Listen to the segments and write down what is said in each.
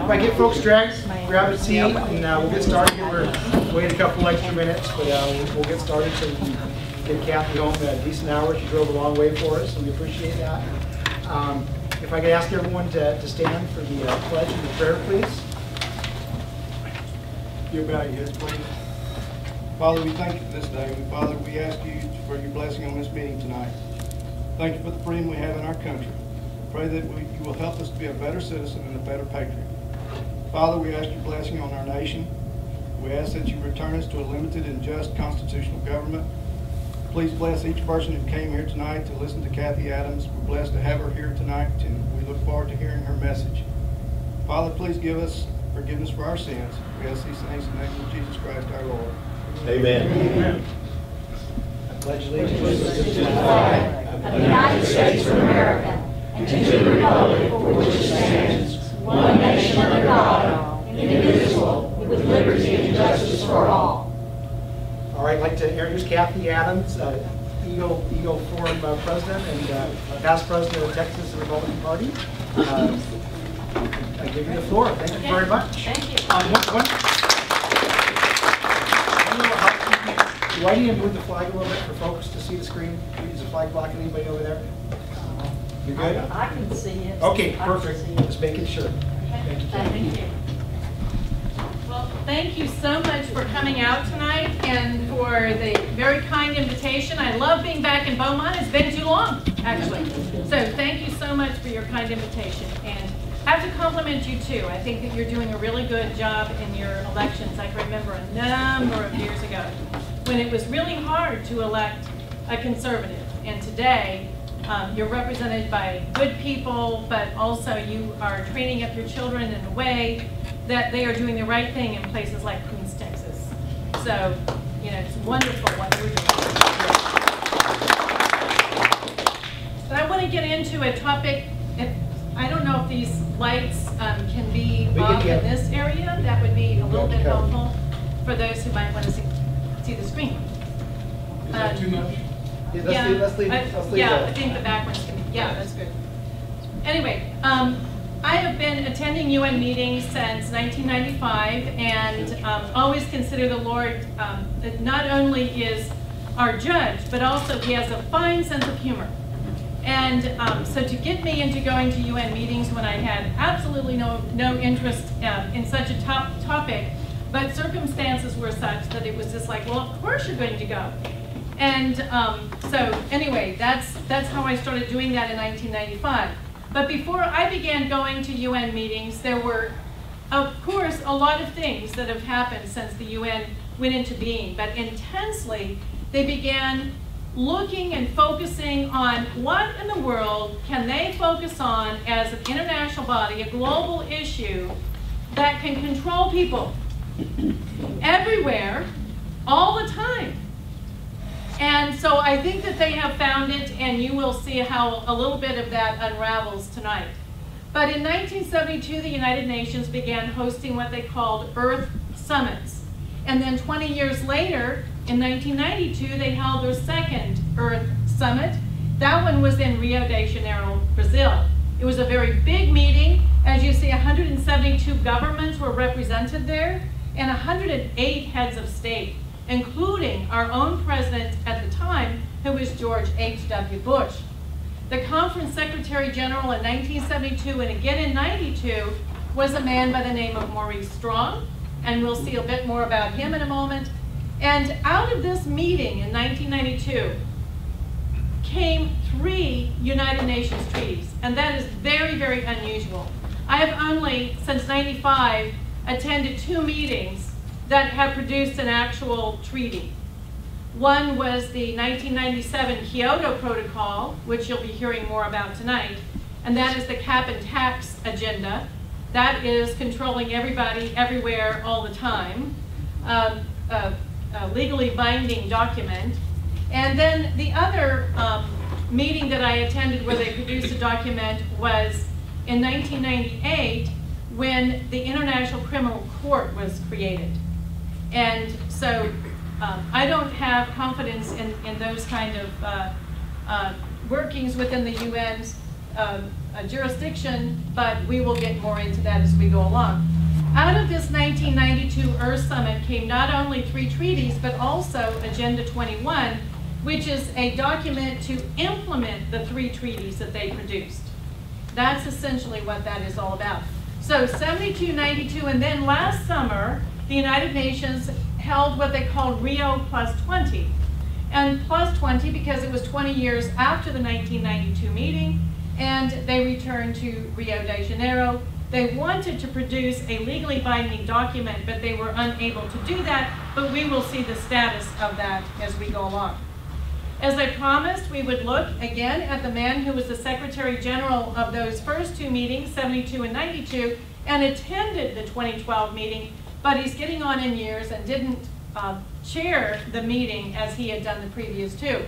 If I get folks dressed, grab a seat, and we'll get started. We're waiting a couple extra minutes, but we'll get started so we can get Cathie home at a decent hour. She drove a long way for us, and we appreciate that. If I could ask everyone to stand for the pledge and the prayer, please. You bow your heads, please. Father, we thank you for this day. And Father, we ask you for your blessing on this meeting tonight. Thank you for the freedom we have in our country. Pray that you will help us to be a better citizen and a better patriot. Father, we ask your blessing on our nation. We ask that you return us to a limited and just constitutional government. Please bless each person who came here tonight to listen to Cathie Adams. We're blessed to have her here tonight, and we look forward to hearing her message. Father, please give us forgiveness for our sins. We ask these things in the name of Jesus Christ our Lord. Amen. Amen. I pledge allegiance to the flag of the United States of America and to the republic for which it stands, one nation under God, indivisible, with liberty and justice for all. All right, I'd like to introduce Cathie Adams, Eagle Forum president and past president of the Texas Republican Party. I give you the floor. Thank you very much. Thank you. Why do you move the flag a little bit for folks to see the screen? Is the flag blocking anybody over there? You good? I can see it. Okay, perfect. Just making sure. Thank you. Thank you. Well, thank you so much for coming out tonight and for the very kind invitation. I love being back in Beaumont. It's been too long, actually. So thank you so much for your kind invitation. And I have to compliment you too. I think that you're doing a really good job in your elections. I can remember a number of years ago when it was really hard to elect a conservative. And today, you're represented by good people, but also you are training up your children in a way that they are doing the right thing in places like Queens, Texas. So, you know, it's wonderful what you're doing. But I want to get into a topic. I don't know if these lights can be off in this area. That would be a little bit helpful for those who might want to see the screen. Is that too much? Let's leave I that. think the back one's going to be, that's good. Anyway, I have been attending UN meetings since 1995 and always consider the Lord that not only is our judge, but also he has a fine sense of humor. And so to get me into going to UN meetings when I had absolutely no interest in such a topic, but circumstances were such that it was just like, well, of course you're going to go. And so anyway, that's how I started doing that in 1995. But before I began going to UN meetings, there were, of course, a lot of things that have happened since the UN went into being. But intensely, they began looking and focusing on what in the world can they focus on as an international body, a global issue that can control people everywhere, all the time. And so I think that they have found it, and you will see how a little bit of that unravels tonight. But in 1972, the United Nations began hosting what they called Earth Summits. And then 20 years later, in 1992, they held their second Earth Summit. That one was in Rio de Janeiro, Brazil. It was a very big meeting. As you see, 172 governments were represented there, and 108 heads of state, including our own president at the time, who was George H.W. Bush. The conference secretary general in 1972 and again in 92 was a man by the name of Maurice Strong, and we'll see a bit more about him in a moment. And out of this meeting in 1992 came 3 United Nations treaties, and that is very, very unusual. I have only, since 95, attended 2 meetings that have produced an actual treaty. One was the 1997 Kyoto Protocol, which you'll be hearing more about tonight, and that is the cap and tax agenda. That is controlling everybody, everywhere, all the time. A legally binding document. And then the other meeting that I attended where they produced a document was in 1998 when the International Criminal Court was created. And so I don't have confidence in those kind of workings within the UN's a jurisdiction, but we will get more into that as we go along. Out of this 1992 Earth Summit came not only 3 treaties, but also Agenda 21, which is a document to implement the 3 treaties that they produced. That's essentially what that is all about. So 72, 92, and then last summer, the United Nations held what they called Rio Plus 20. And plus 20 because it was 20 years after the 1992 meeting, and they returned to Rio de Janeiro. They wanted to produce a legally binding document, but they were unable to do that, but we will see the status of that as we go along. As I promised, we would look again at the man who was the Secretary General of those first 2 meetings, 72 and 92, and attended the 2012 meeting, but he's getting on in years and didn't chair the meeting as he had done the previous 2.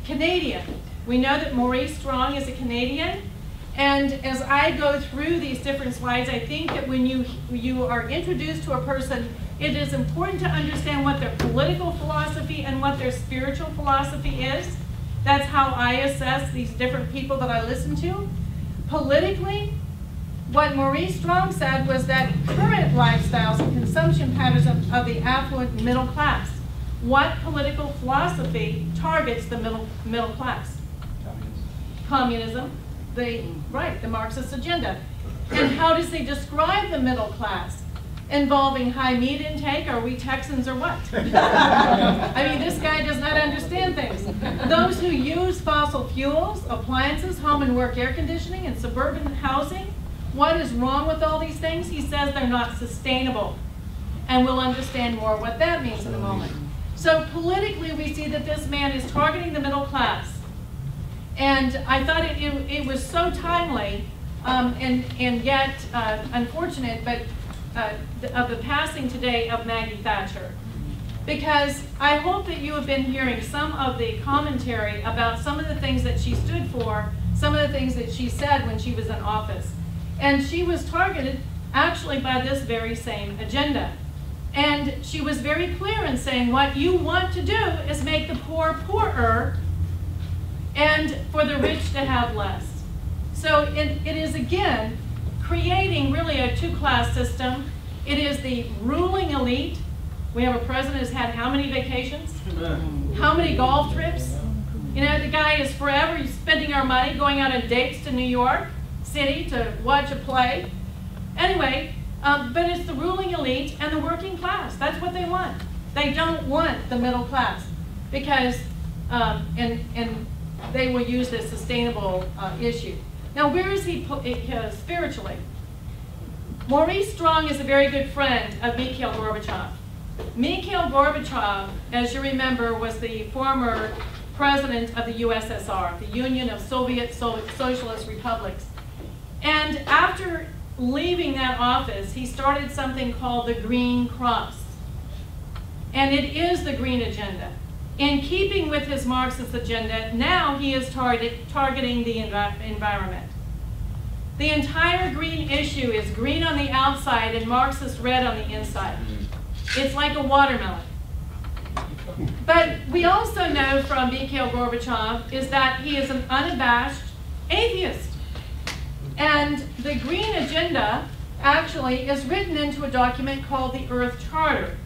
Canadian. We know that Maurice Strong is a Canadian, and as I go through these different slides, I think that when you are introduced to a person, it is important to understand what their political philosophy and what their spiritual philosophy is. That's how I assess these different people that I listen to. Politically, what Maurice Strong said was that current lifestyles and consumption patterns of the affluent middle class. What political philosophy targets the middle class? Communism. The Marxist agenda. And how does he describe the middle class? Involving high meat intake? Are we Texans or what? I mean, this guy does not understand things. Those who use fossil fuels, appliances, home and work air conditioning, and suburban housing, what is wrong with all these things? He says they're not sustainable. And we'll understand more what that means in a moment. So politically, we see that this man is targeting the middle class. And I thought it was so timely and yet unfortunate, but of the passing today of Maggie Thatcher. Because I hope that you have been hearing some of the commentary about some of the things that she stood for, some of the things that she said when she was in office. And she was targeted actually by this very same agenda. And she was very clear in saying what you want to do is make the poor poorer and for the rich to have less. So it is, again, creating really a 2-class system. It is the ruling elite. We have a president who's had how many vacations? How many golf trips? You know, the guy is forever spending our money going out on dates to New York City to watch a play. Anyway, but it's the ruling elite and the working class. That's what they want. They don't want the middle class because, and they will use this sustainable issue. Now, where is he spiritually? Maurice Strong is a very good friend of Mikhail Gorbachev. Mikhail Gorbachev, as you remember, was the former president of the USSR, the Union of Soviet Socialist Republics. And after leaving that office, he started something called the Green Cross. And it is the green agenda. In keeping with his Marxist agenda, now he is targeting the environment. The entire green issue is green on the outside and Marxist red on the inside. It's like a watermelon. But we also know from Mikhail Gorbachev is that he is an unabashed atheist. And the green agenda actually is written into a document called the Earth Charter.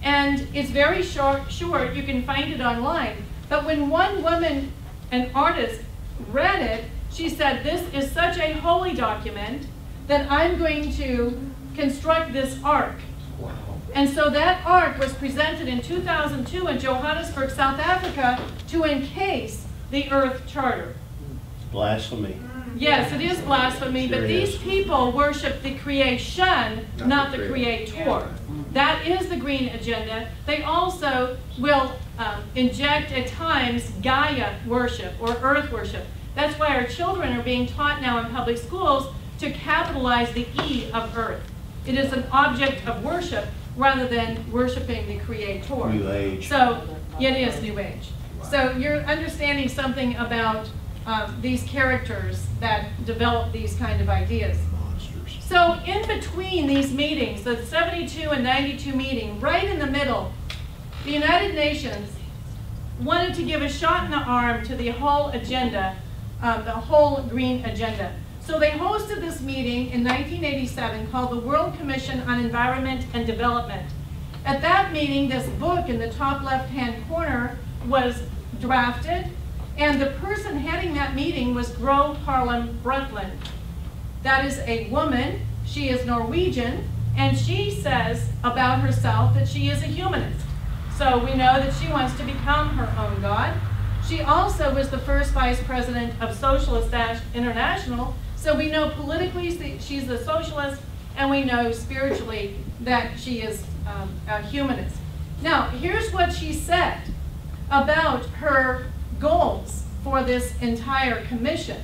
And it's very short, you can find it online. But when one woman, an artist, read it, she said, this is such a holy document that I'm going to construct this ark. Wow. And so that ark was presented in 2002 in Johannesburg, South Africa, to encase the Earth Charter. Blasphemy. Yes, it is blasphemy, but these people worship the creation, not the creator. That is the green agenda. They also will inject at times Gaia worship or earth worship. That's why our children are being taught now in public schools to capitalize the E of earth. It is an object of worship rather than worshiping the creator. New Age. So, yeah, it is New Age. So you're understanding something about these characters that develop these kind of ideas. So in between these meetings, the 72 and 92 meeting, right in the middle, the United Nations wanted to give a shot in the arm to the whole agenda the whole green agenda. So they hosted this meeting in 1987 called the World Commission on Environment and Development. At that meeting, this book in the top left-hand corner was drafted, and the person heading that meeting was Gro Harlem Brundtland. That is a woman. She is Norwegian, and she says about herself that she is a humanist. So we know that she wants to become her own God. She also was the first vice president of Socialist International, so we know politically she's a socialist, and we know spiritually that she is a humanist. Now, here's what she said about her goals for this entire commission.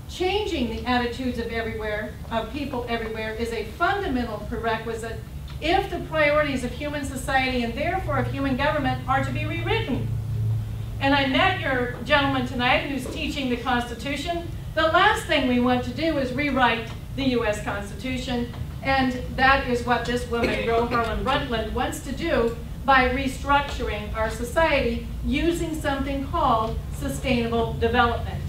Changing the attitudes of people everywhere is a fundamental prerequisite if the priorities of human society and therefore of human government are to be rewritten. And I met your gentleman tonight who's teaching the Constitution. The last thing we want to do is rewrite the U.S. Constitution, and that is what this woman, Gro Harlem Brundtland, wants to do by restructuring our society using something called sustainable development.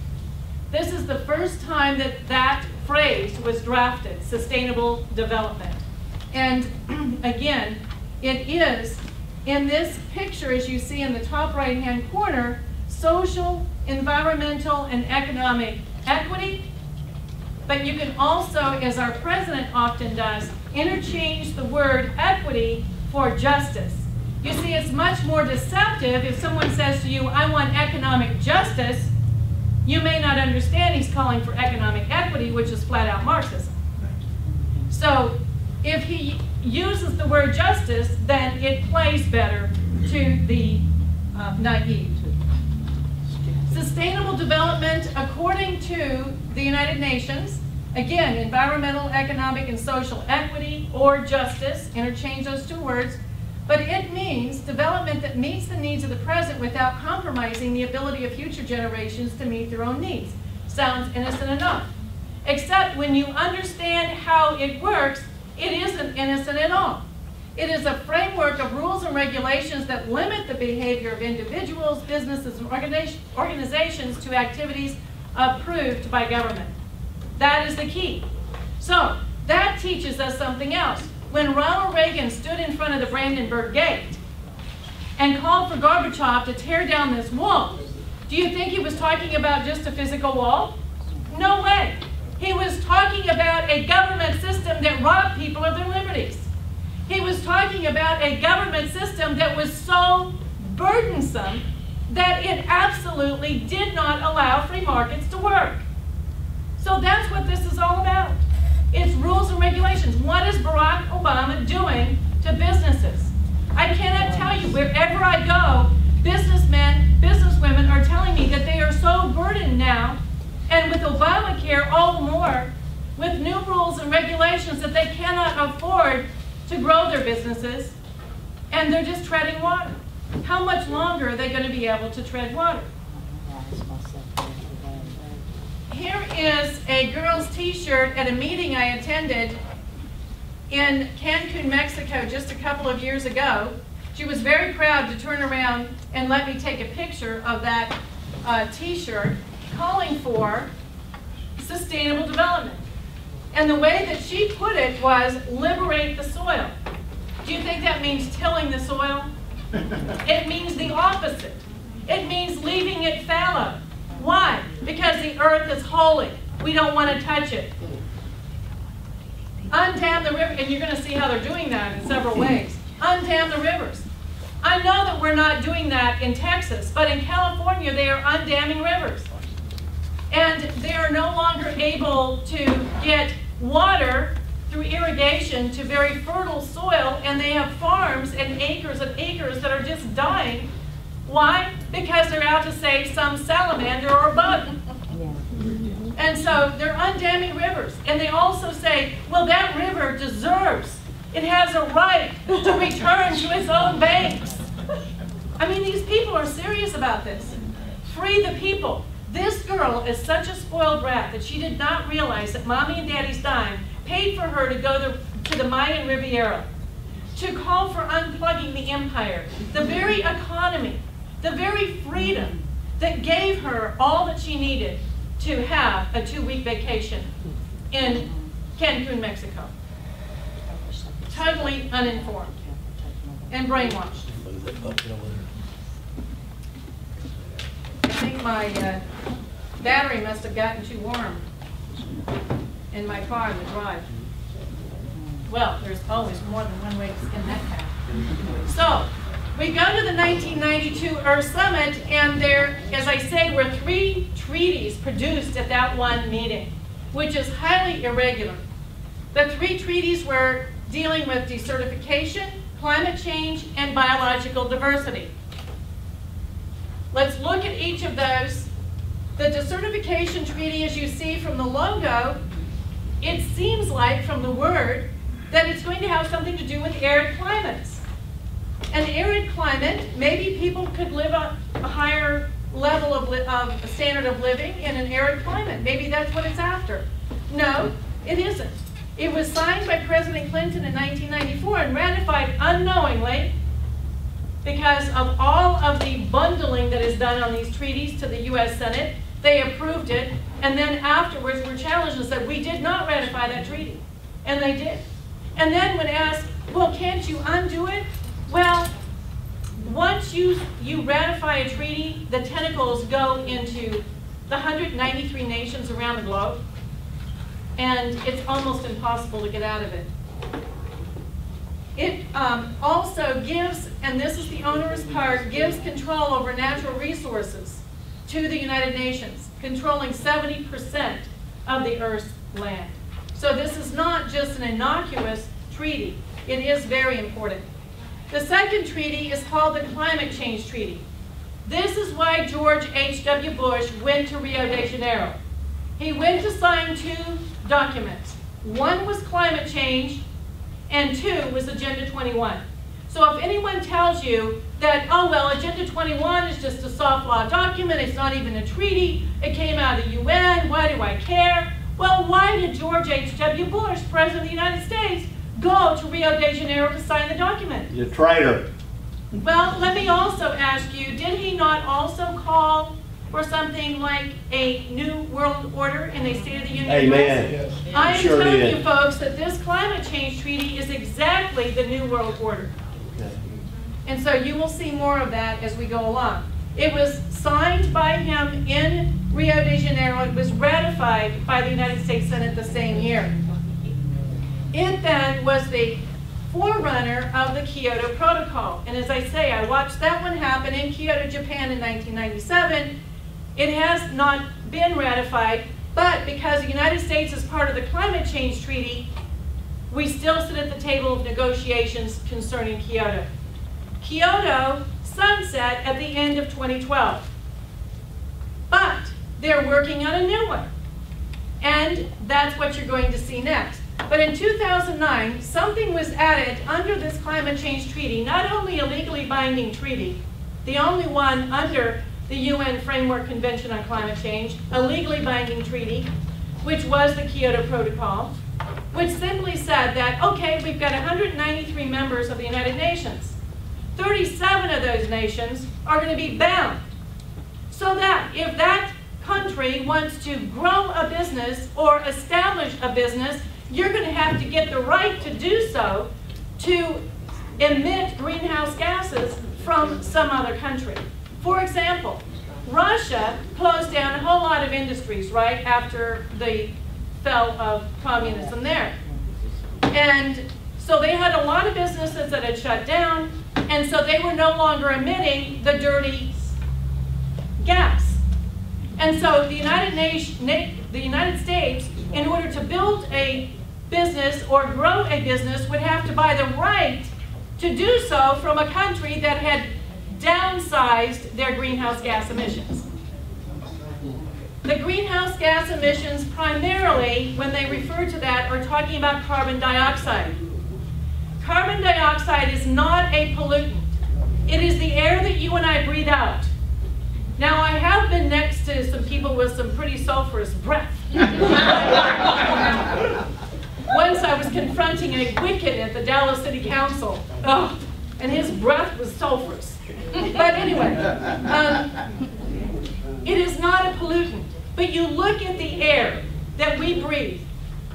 This is the first time that that phrase was drafted, sustainable development. And again, it is in this picture, as you see in the top right-hand corner, social, environmental, and economic equity. But you can also, as our president often does, interchange the word equity for justice. You see, it's much more deceptive if someone says to you, I want economic justice. You may not understand he's calling for economic equity, which is flat-out Marxism. So if he uses the word justice, then it plays better to the naive. Sustainable development, according to the United Nations, again, environmental, economic, and social equity or justice, interchange those two words, but it means development that meets the needs of the present without compromising the ability of future generations to meet their own needs. Sounds innocent enough. Except when you understand how it works, it isn't innocent at all. It is a framework of rules and regulations that limit the behavior of individuals, businesses, and organizations to activities approved by government. That is the key. So that teaches us something else. When Ronald Reagan stood in front of the Brandenburg Gate and called for Gorbachev to tear down this wall, do you think he was talking about just a physical wall? No way. He was talking about a government system that robbed people of their liberties. He was talking about a government system that was so burdensome that it absolutely did not allow free markets to work. So that's what this is all about. It's rules and regulations. What is Barack Obama doing to businesses? I cannot tell you, wherever I go, businessmen, businesswomen are telling me that they are so burdened now, and with Obamacare all the more, with new rules and regulations that they cannot afford to grow their businesses, and they're just treading water. How much longer are they going to be able to tread water? Here is a girl's t-shirt at a meeting I attended in Cancun, Mexico just a couple of years ago. She was very proud to turn around and let me take a picture of that t-shirt calling for sustainable development. And the way that she put it was liberate the soil. Do you think that means tilling the soil? It means the opposite. It means leaving it fallow. Why? Because the earth is holy. We don't want to touch it. Undam the river, and you're going to see how they're doing that in several ways. Undam the rivers. I know that we're not doing that in Texas, but in California they are undamming rivers. And they are no longer able to get water through irrigation to very fertile soil, and they have farms and acres that are just dying. Why? Because they're out to save some salamander or bug. And so they're undamming rivers. And they also say, well, that river deserves, it has a right to return to its own banks. I mean, these people are serious about this. Free the people. This girl is such a spoiled brat that she did not realize that mommy and daddy's dime paid for her to go to the Mayan Riviera, to call for unplugging the empire, the very economy, the very freedom that gave her all that she needed to have a 2-week vacation in Cancun, Mexico. Totally uninformed and brainwashed. I think my battery must have gotten too warm in my car in the drive. Well, there's always more than one way to skin that cat. So, we go to the 1992 Earth Summit, and there, as I say, were 3 treaties produced at that one meeting, which is highly irregular. The 3 treaties were dealing with desertification, climate change, and biological diversity. Let's look at each of those. The desertification treaty, as you see from the logo, it seems like from the word that it's going to have something to do with arid climates. An arid climate, maybe people could live a higher level of standard of living in an arid climate. Maybe that's what it's after. No, it isn't. It was signed by President Clinton in 1994 and ratified unknowingly because of all of the bundling that is done on these treaties to the U.S. Senate. They approved it, and then afterwards were challenged and said, we did not ratify that treaty. And they did. And then when asked, well, can't you undo it? Well, once you ratify a treaty, the tentacles go into the 193 nations around the globe, and it's almost impossible to get out of it. It also gives, and this is the onerous part, gives control over natural resources to the United Nations, controlling 70% of the Earth's land. So this is not just an innocuous treaty. It is very important. The second treaty is called the Climate Change Treaty. This is why George H.W. Bush went to Rio de Janeiro. He went to sign 2 documents. One was climate change, and 2 was Agenda 21. So if anyone tells you that, oh, well, Agenda 21 is just a soft law document, it's not even a treaty, it came out of the UN, why do I care? Well, why did George H.W. Bush, President of the United States, go to Rio de Janeiro to sign the document? You're a traitor. Well, let me also ask you, did he not also call for something like a new world order in a State of the Union address? Amen. I am Sure telling did. you folks that this climate change treaty is exactly the new world order. And so you will see more of that as we go along. It was signed by him in Rio de Janeiro. It was ratified by the United States Senate the same year. It then was the forerunner of the Kyoto Protocol. And as I say, I watched that one happen in Kyoto, Japan in 1997. It has not been ratified, but because the United States is part of the Climate Change Treaty, we still sit at the table of negotiations concerning Kyoto. Kyoto sunset at the end of 2012. But they're working on a new one. And that's what you're going to see next. But in 2009, something was added under this climate change treaty, not only a legally binding treaty, the only one under the UN Framework Convention on Climate Change, a legally binding treaty, which was the Kyoto Protocol, which simply said that, okay, we've got 193 members of the United Nations. 37 of those nations are going to be bound. So that if that country wants to grow a business or establish a business, you're going to have to get the right to do so to emit greenhouse gases from some other country. For example, Russia closed down a whole lot of industries right after the fell of communism there. And so they had a lot of businesses that had shut down, and so they were no longer emitting the dirty gas. And so the United States, in order to build a business or grow a business, would have to buy the right to do so from a country that had downsized their greenhouse gas emissions. The greenhouse gas emissions, primarily, when they refer to that, are talking about carbon dioxide. Carbon dioxide is not a pollutant. It is the air that you and I breathe out. Now, I have been next to some people with some pretty sulfurous breath. Once I was confronting a wicked at the Dallas City Council, and his breath was sulfurous. But anyway, it is not a pollutant. But you look at the air that we breathe.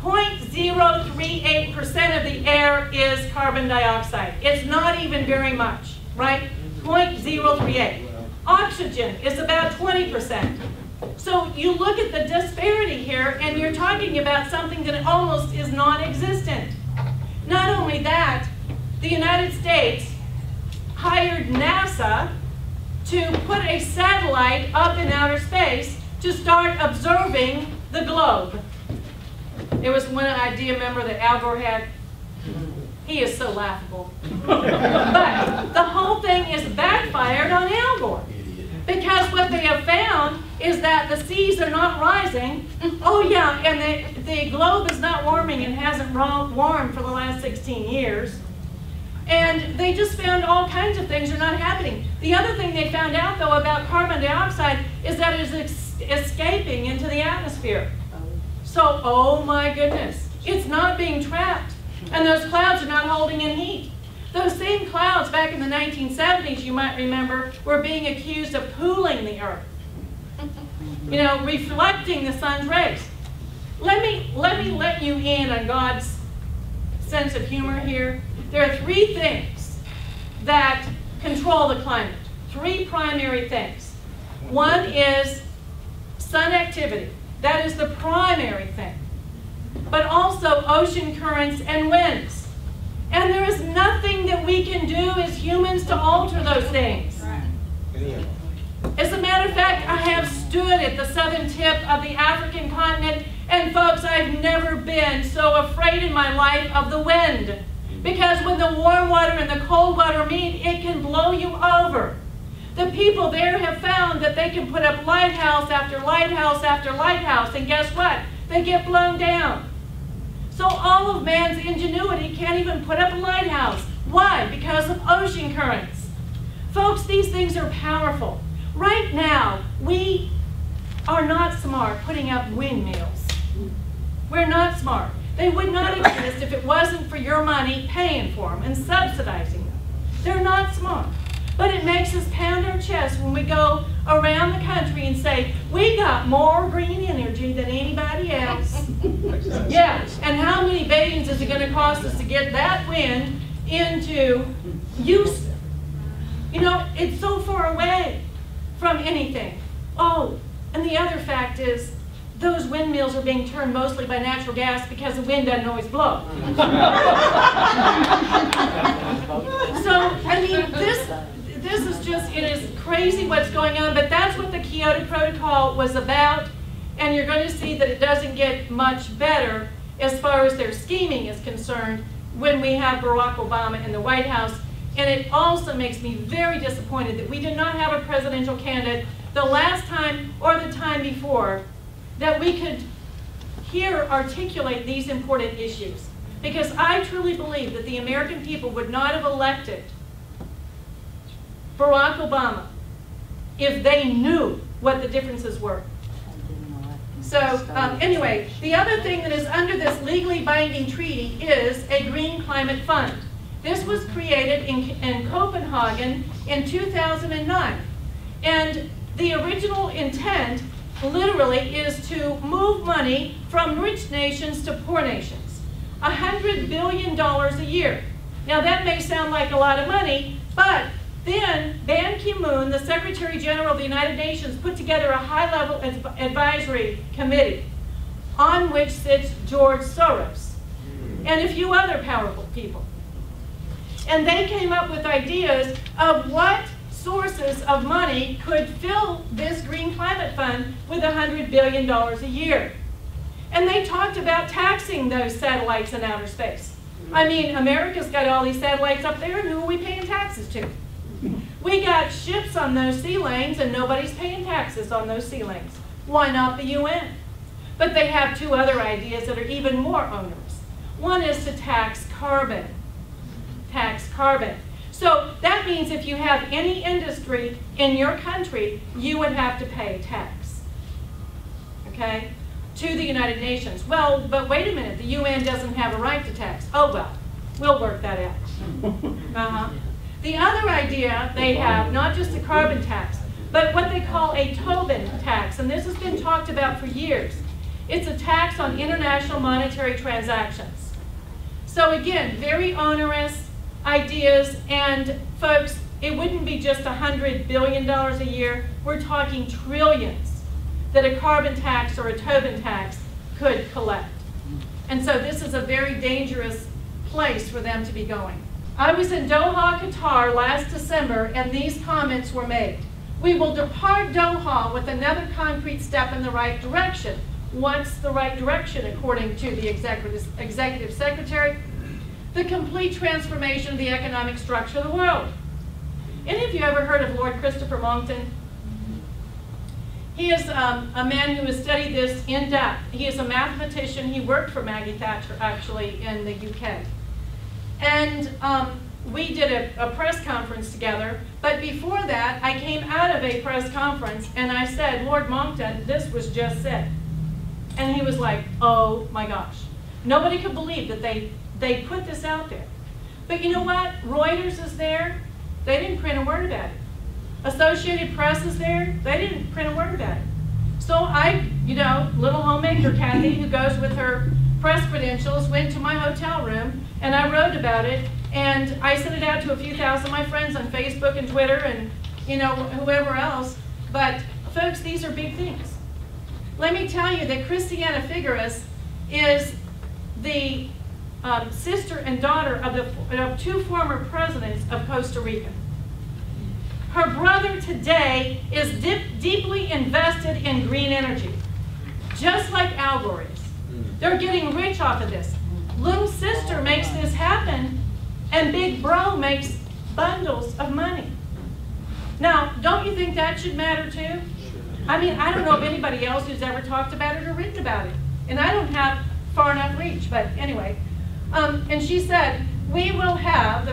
0.038% of the air is carbon dioxide. It's not even very much, right? 0.038. Oxygen is about 20%. So you look at the disparity here, and you're talking about something that almost is non-existent. Not only that, the United States hired NASA to put a satellite up in outer space to start observing the globe. It was one idea, remember, that Al Gore had. He is so laughable. But the whole thing is backfired on Al Gore. Because what they have found is that the seas are not rising. Oh yeah, and the globe is not warming and hasn't warmed for the last 16 years. And they just found all kinds of things are not happening. The other thing they found out, though, about carbon dioxide is that it is escaping into the atmosphere. So, oh my goodness, it's not being trapped. And those clouds are not holding in heat. Those same clouds back in the 1970s, you might remember, were being accused of cooling the earth. You know, reflecting the sun's rays. Let me let you in on God's sense of humor here. There are three things that control the climate. Three primary things. One is sun activity. That is the primary thing. But also ocean currents and winds. And there is nothing that we can do as humans to alter those things. As a matter of fact, I have stood at the southern tip of the African continent, and folks, I've never been so afraid in my life of the wind. Because when the warm water and the cold water meet, it can blow you over. The people there have found that they can put up lighthouse after lighthouse after lighthouse, and guess what? They get blown down. So all of man's ingenuity can't even put up a lighthouse. Why? Because of ocean currents. Folks, these things are powerful. Right now, we are not smart putting up windmills. We're not smart. They would not exist if it wasn't for your money paying for them and subsidizing them. They're not smart. But it makes us pound our chest when we go around the country and say, we got more green energy than anybody else. Yeah, and how many billions is it going to cost us to get that wind into use? You know, it's so far away from anything. Oh, and the other fact is, those windmills are being turned mostly by natural gas because the wind doesn't always blow. So, I mean, this is just, it is crazy what's going on, but that's what the Kyoto Protocol was about, and you're going to see that it doesn't get much better as far as their scheming is concerned when we have Barack Obama in the White House. And it also makes me very disappointed that we did not have a presidential candidate the last time or the time before that we could hear articulate these important issues. Because I truly believe that the American people would not have elected Barack Obama if they knew what the differences were. So anyway, the other thing that is under this legally binding treaty is a Green Climate Fund. This was created in Copenhagen in 2009. And the original intent literally is to move money from rich nations to poor nations. $100 billion a year. Now that may sound like a lot of money, but then Ban Ki-moon, the Secretary General of the United Nations, put together a high-level advisory committee on which sits George Soros and a few other powerful people. And they came up with ideas of what sources of money could fill this Green Climate Fund with $100 billion a year. And they talked about taxing those satellites in outer space. I mean, America's got all these satellites up there, and who are we paying taxes to? We got ships on those sea lanes, and nobody's paying taxes on those sea lanes. Why not the UN? But they have two other ideas that are even more onerous. One is to tax carbon. Tax carbon. So that means if you have any industry in your country, you would have to pay tax, okay, to the United Nations. Well, but wait a minute, the UN doesn't have a right to tax. Oh well, we'll work that out. The other idea they have, not just a carbon tax, but what they call a Tobin tax, and this has been talked about for years. It's a tax on international monetary transactions. So again, very onerous ideas, and folks, it wouldn't be just $100 billion a year. We're talking trillions that a carbon tax or a Tobin tax could collect. And so this is a very dangerous place for them to be going. I was in Doha, Qatar last December, and these comments were made. We will depart Doha with another concrete step in the right direction. What's the right direction according to the executive secretary? The complete transformation of the economic structure of the world. Any of you ever heard of Lord Christopher Monckton? He is a man who has studied this in depth. He is a mathematician. He worked for Maggie Thatcher, actually, in the UK. And we did a press conference together. But before that, I came out of a press conference, and I said, Lord Monckton, this was just said. And he was like, oh my gosh. Nobody could believe that they put this out there. But you know what? Reuters is there. They didn't print a word about it. Associated Press is there. They didn't print a word about it. So I, little homemaker Cathie, who goes with her press credentials, went to my hotel room, and I wrote about it, and I sent it out to a few thousand of my friends on Facebook and Twitter and, whoever else. But folks, these are big things. Let me tell you that Christiana Figueres is the sister and daughter of two former presidents of Costa Rica. Her brother today is deeply invested in green energy, just like Al Gore is. They're getting rich off of this. Little sister makes this happen, and big bro makes bundles of money. Now, don't you think that should matter too? I mean, I don't know of anybody else who's ever talked about it or written about it. And I don't have far enough reach, but anyway. And she said, we will have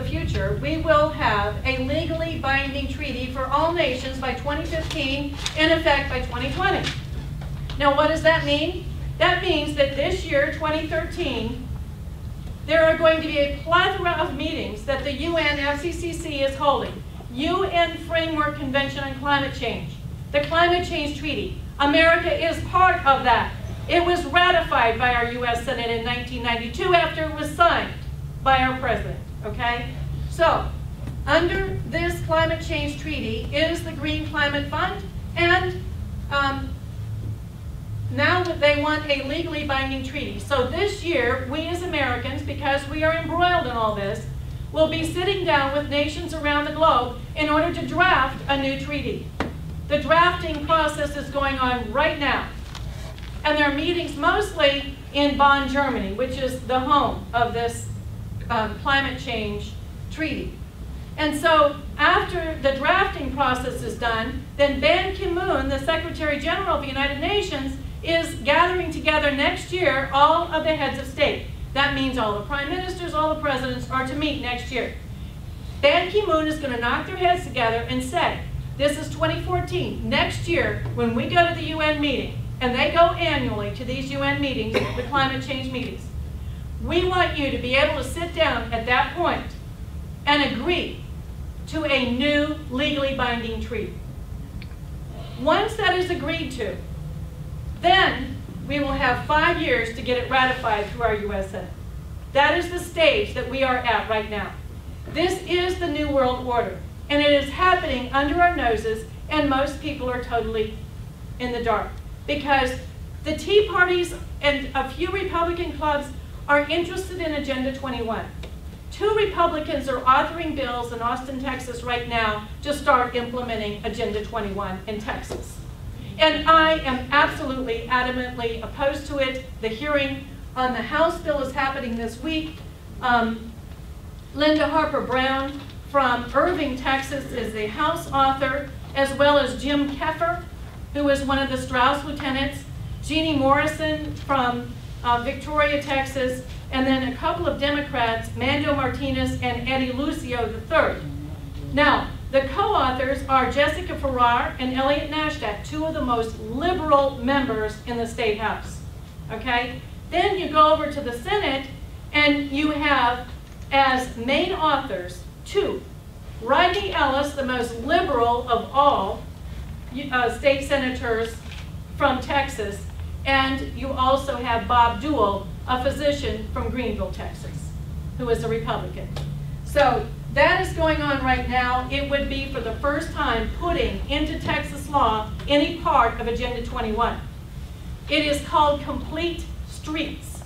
a legally binding treaty for all nations by 2015, in effect by 2020. Now, what does that mean? That means that this year, 2013, there are going to be a plethora of meetings that the UN FCCC is holding. UN Framework Convention on Climate Change, the Climate Change Treaty. America is part of that. It was ratified by our US Senate in 1992 after it was signed by our president, okay? So, under this climate change treaty is the Green Climate Fund, and now that they want a legally binding treaty. So this year, we as Americans, because we are embroiled in all this, will be sitting down with nations around the globe in order to draft a new treaty. The drafting process is going on right now. And there are meetings mostly in Bonn, Germany, which is the home of this climate change treaty. And so after the drafting process is done, then Ban Ki-moon, the Secretary General of the United Nations, is gathering together next year all of the heads of state. That means all the prime ministers, all the presidents are to meet next year. Ban Ki-moon is going to knock their heads together and say, this is 2014, next year when we go to the UN meeting, and they go annually to these UN meetings, the climate change meetings, we want you to be able to sit down at that point and agree to a new legally binding treaty. Once that is agreed to, then we will have 5 years to get it ratified through our US Senate. That is the stage that we are at right now. This is the New World Order, and it is happening under our noses, and most people are totally in the dark. Because the Tea Parties and a few Republican clubs are interested in Agenda 21. 2 Republicans are authoring bills in Austin, Texas right now to start implementing Agenda 21 in Texas. And I am absolutely, adamantly opposed to it. The hearing on the House bill is happening this week. Linda Harper Brown from Irving, Texas is the House author, as well as Jim Keffer, who is one of the Strauss lieutenants, Jeannie Morrison from Victoria, Texas, and then a couple of Democrats, Mando Martinez and Eddie Lucio III. Now, the co-authors are Jessica Farrar and Elliot Nashdat, 2 of the most liberal members in the State House. Okay? Then you go over to the Senate, and you have, as main authors, 2. Rodney Ellis, the most liberal of all, state senators from Texas, and you also have Bob Dewell, a physician from Greenville, Texas, who is a Republican. So that is going on right now. It would be for the first time putting into Texas law any part of Agenda 21. It is called Complete Streets.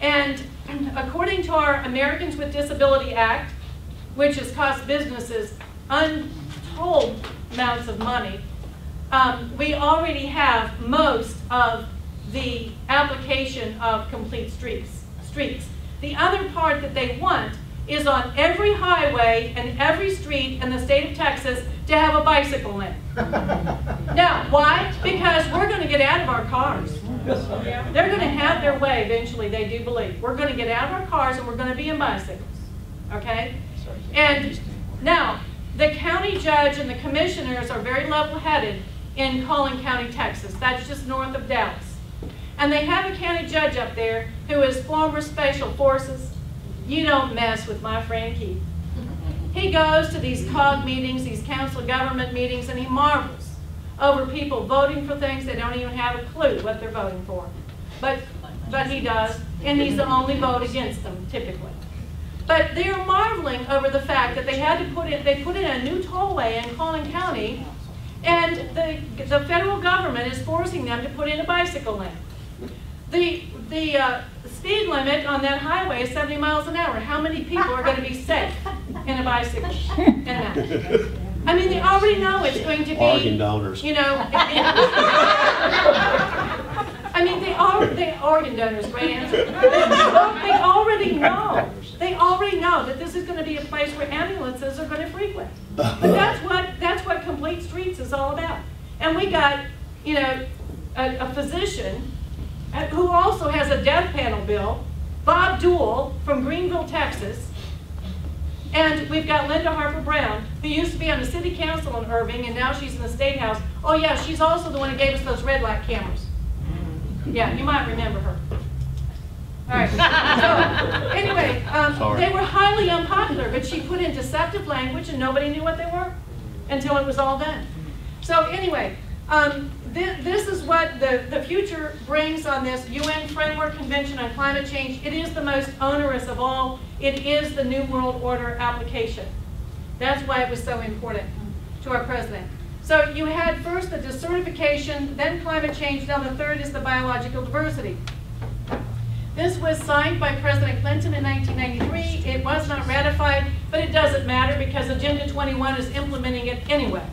And according to our Americans with Disability Act, which has cost businesses untold amounts of money, we already have most of the application of complete streets. The other part that they want is on every highway and every street in the state of Texas to have a bicycle lane. Now, why? Because we're going to get out of our cars. They're going to have their way eventually, they do believe. We're going to get out of our cars and we're going to be in bicycles. Okay? And now, the county judge and the commissioners are very level-headed in Collin County, Texas. That's just north of Dallas. And they have a county judge up there who is former Special Forces. You don't mess with my friend Keith. He goes to these COG meetings, these council of government meetings, and he marvels over people voting for things they don't even have a clue what they're voting for. But he does, and he's the only vote against them, typically. But they are marveling over the fact that they put in a new tollway in Collin County, and the federal government is forcing them to put in a bicycle lane. The speed limit on that highway is 70 miles an hour. How many people are going to be safe in a bicycle in that? I mean, they already know it's going to be, Organ donors. you know, I mean, they organ donors, great answer. They already know. They already know that this is going to be a place where ambulances are going to frequent. But that's what Complete Streets is all about. And we got, you know, a physician who also has a death panel bill, Bob Dewell from Greenville, Texas, and we've got Linda Harper Brown, who used to be on the city council in Irving, and now she's in the State House. Oh yeah, she's also the one who gave us those red light cameras. Yeah, you might remember her. All right, so anyway, they were highly unpopular, but she put in deceptive language and nobody knew what they were until it was all done. So anyway, this is what the future brings on this UN Framework Convention on Climate Change. It is the most onerous of all. It is the New World Order application. That's why it was so important to our president. So you had first the desertification, then climate change, now the third is the biological diversity. This was signed by President Clinton in 1993. It was not ratified, but it doesn't matter because Agenda 21 is implementing it anyway.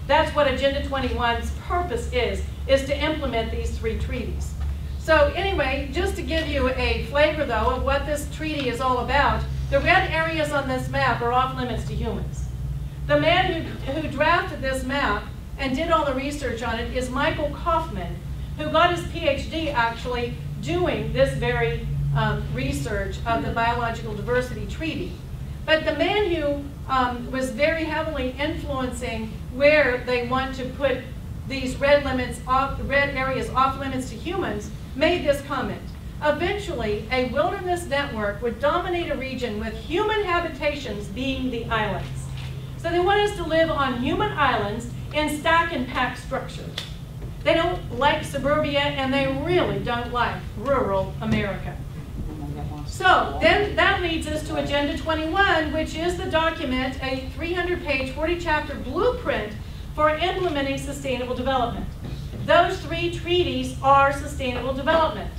That's what Agenda 21's purpose is to implement these three treaties. So anyway, just to give you a flavor though of what this treaty is all about, the red areas on this map are off limits to humans. The man who drafted this map and did all the research on it is Michael Kaufman, who got his PhD actually doing this very research of the Biological Diversity Treaty. But the man who was very heavily influencing where they want to put these red areas off limits to humans made this comment. Eventually, a wilderness network would dominate a region with human habitations being the islands. So they want us to live on human islands in stack and pack structures. They don't like suburbia and they really don't like rural America. So then that leads us to Agenda 21, which is the document, a 300-page, 40-chapter blueprint for implementing sustainable development. Those three treaties are sustainable development.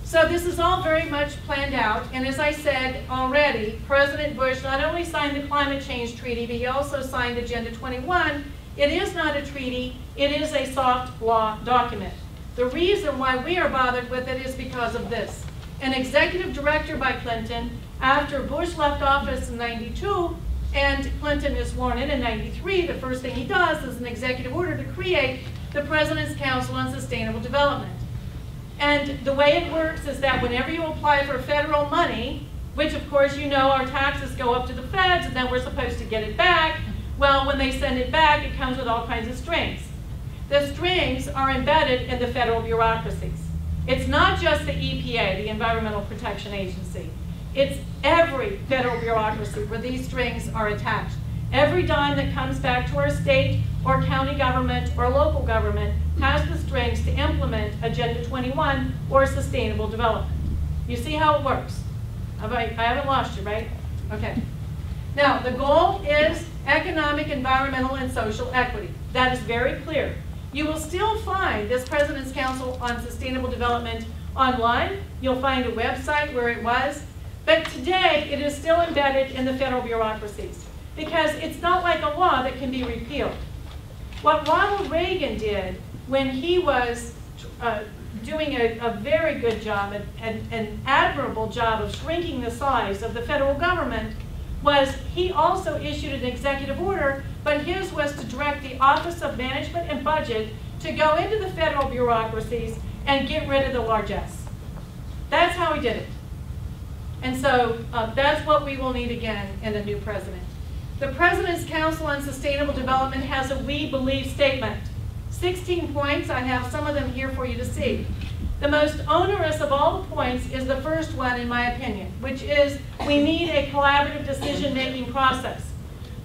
So this is all very much planned out, and as I said already, President Bush not only signed the Climate Change Treaty, but he also signed Agenda 21. It is not a treaty, it is a soft law document. The reason why we are bothered with it is because of this. An executive director by Clinton, after Bush left office in '92, and Clinton is sworn in '93, the first thing he does is an executive order to create the President's Council on Sustainable Development. And the way it works is that whenever you apply for federal money, which of course you know our taxes go up to the feds and then we're supposed to get it back, well, when they send it back, it comes with all kinds of strings. The strings are embedded in the federal bureaucracies. It's not just the EPA, the Environmental Protection Agency. It's every federal bureaucracy where these strings are attached. Every dime that comes back to our state or county government or local government has the strengths to implement Agenda 21 or sustainable development. You see how it works? I haven't lost you, right? Okay. Now, the goal is economic, environmental, and social equity. That is very clear. You will still find this President's Council on Sustainable Development online. You'll find a website where it was. But today, it is still embedded in the federal bureaucracies because it's not like a law that can be repealed. What Ronald Reagan did when he was doing a very good job, an admirable job of shrinking the size of the federal government, was he also issued an executive order, but his was to direct the Office of Management and Budget to go into the federal bureaucracies and get rid of the largesse. That's how he did it. And so that's what we will need again in a new president. The President's Council on Sustainable Development has a "we believe" statement. 16 points. I have some of them here for you to see. The most onerous of all the points is the first one, in my opinion, which is we need a collaborative decision-making process.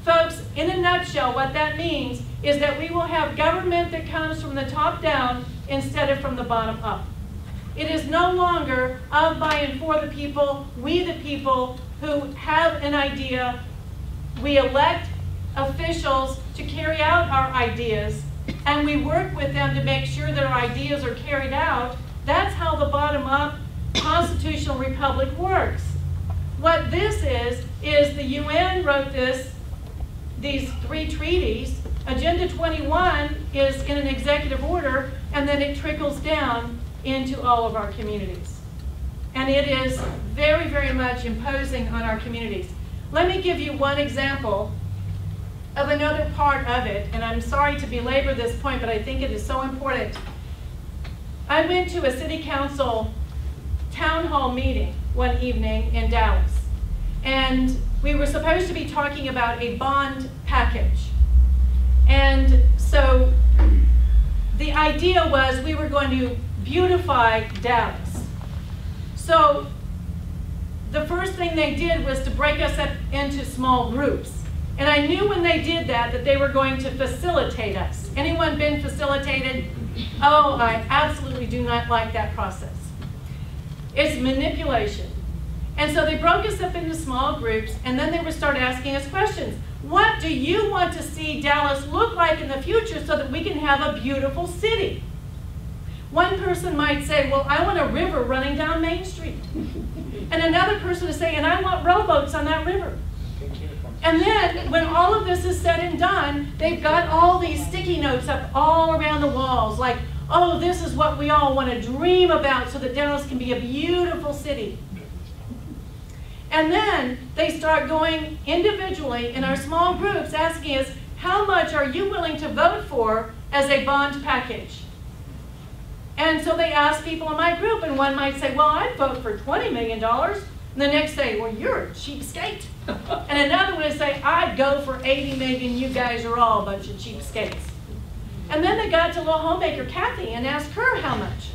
Folks, in a nutshell, what that means is that we will have government that comes from the top down instead of from the bottom up. It is no longer of, by, and for the people, we the people who have an idea. We elect officials to carry out our ideas, and we work with them to make sure that our ideas are carried out. That's how the bottom-up constitutional republic works. What this is the UN wrote these 3 treaties. Agenda 21 is in an executive order, and then it trickles down into all of our communities. And it is very, very much imposing on our communities. Let me give you one example of another part of it, and I'm sorry to belabor this point, but I think it is so important. I went to a city council town hall meeting one evening in Dallas, and we were supposed to be talking about a bond package. And so the idea was we were going to beautify Dallas. So the first thing they did was to break us up into small groups. And I knew when they did that they were going to facilitate us. Anyone been facilitated? Oh, I absolutely do not like that process. It's manipulation. And so they broke us up into small groups, and then they would start asking us questions. What do you want to see Dallas look like in the future so that we can have a beautiful city? One person might say, well, I want a river running down Main Street. And another person would say, and I want rowboats on that river. And then, when all of this is said and done, they've got all these sticky notes up all around the walls, like, oh, this is what we all want to dream about so that Dallas can be a beautiful city. And then they start going individually in our small groups asking us, how much are you willing to vote for as a bond package? And so they ask people in my group, and one might say, well, I'd vote for $20 million. And the next say, well, you're a cheapskate. And another would say, I'd go for $80 million. You guys are all a bunch of cheapskates. And then they got to little homemaker Cathie and asked her how much.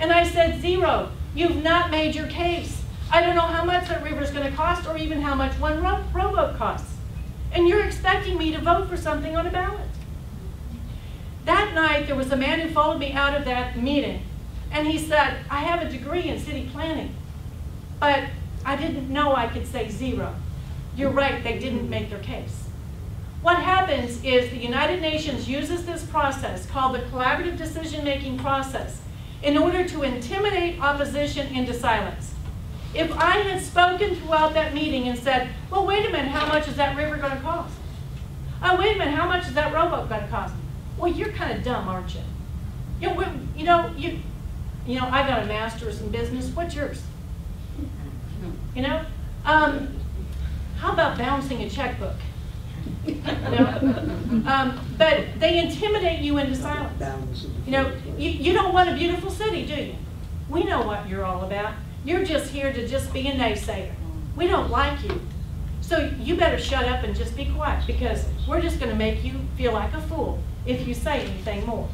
And I said, 0. You've not made your case. I don't know how much that river's going to cost or even how much one rowboat costs. And you're expecting me to vote for something on a ballot. That night, there was a man who followed me out of that meeting. And he said, I have a degree in city planning, but I didn't know I could say 0. You're right, they didn't make their case. What happens is the United Nations uses this process called the collaborative decision-making process in order to intimidate opposition into silence. If I had spoken throughout that meeting and said, well, wait a minute, how much is that river going to cost? Oh, wait a minute, how much is that rowboat going to cost? Well, you're kind of dumb, aren't you? You know, I got a master's in business. What's yours? You know? How about bouncing a checkbook? You know? But they intimidate you into silence. You know, you don't want a beautiful city, do you? We know what you're all about. You're just here to just be a naysayer. We don't like you. So you better shut up and just be quiet, because we're just going to make you feel like a fool if you say anything more.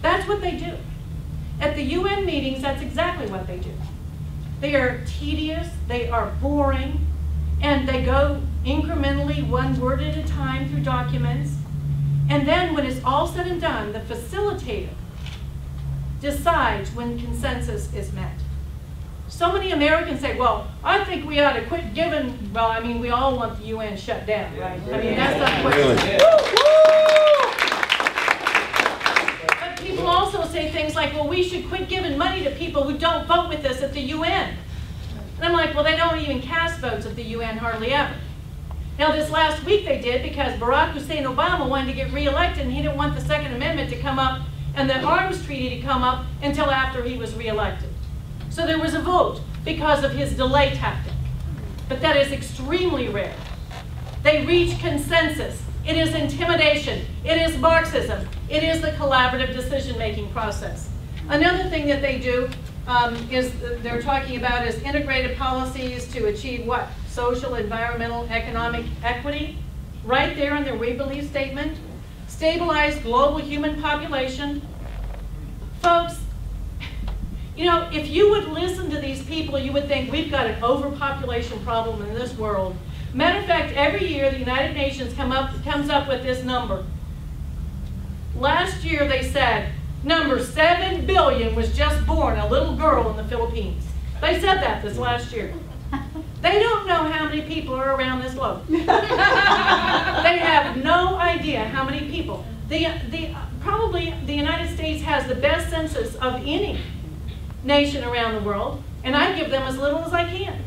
That's what they do. At the UN meetings, that's exactly what they do. They are tedious, they are boring, And they go incrementally, one word at a time through documents. And then when it's all said and done, the facilitator decides when consensus is met. So many Americans say, well, I think we ought to quit giving, well, I mean, we all want the UN shut down, right? I mean, that's not question. But people also say things like, well, we should quit giving money to people who don't vote with us at the UN. And I'm like, well, they don't even cast votes at the UN hardly ever. Now, this last week they did because Barack Hussein Obama wanted to get reelected and he didn't want the Second Amendment to come up and the arms treaty to come up until after he was reelected. So there was a vote because of his delay tactic. But that is extremely rare. They reach consensus. It is intimidation. It is Marxism. It is the collaborative decision-making process. Another thing that they do is they're talking about is integrated policies to achieve what? Social, environmental, economic equity. Right there in their We Believe statement. Stabilize global human population. Folks, you know, if you would listen to these people, you would think we've got an overpopulation problem in this world. Matter of fact, every year the United Nations comes up with this number. Last year they said, number 7 billion was just born, a little girl in the Philippines. They said that this last year. They don't know how many people are around this globe. They have no idea how many people. Probably the United States has the best census of any nation around the world, and I give them as little as I can,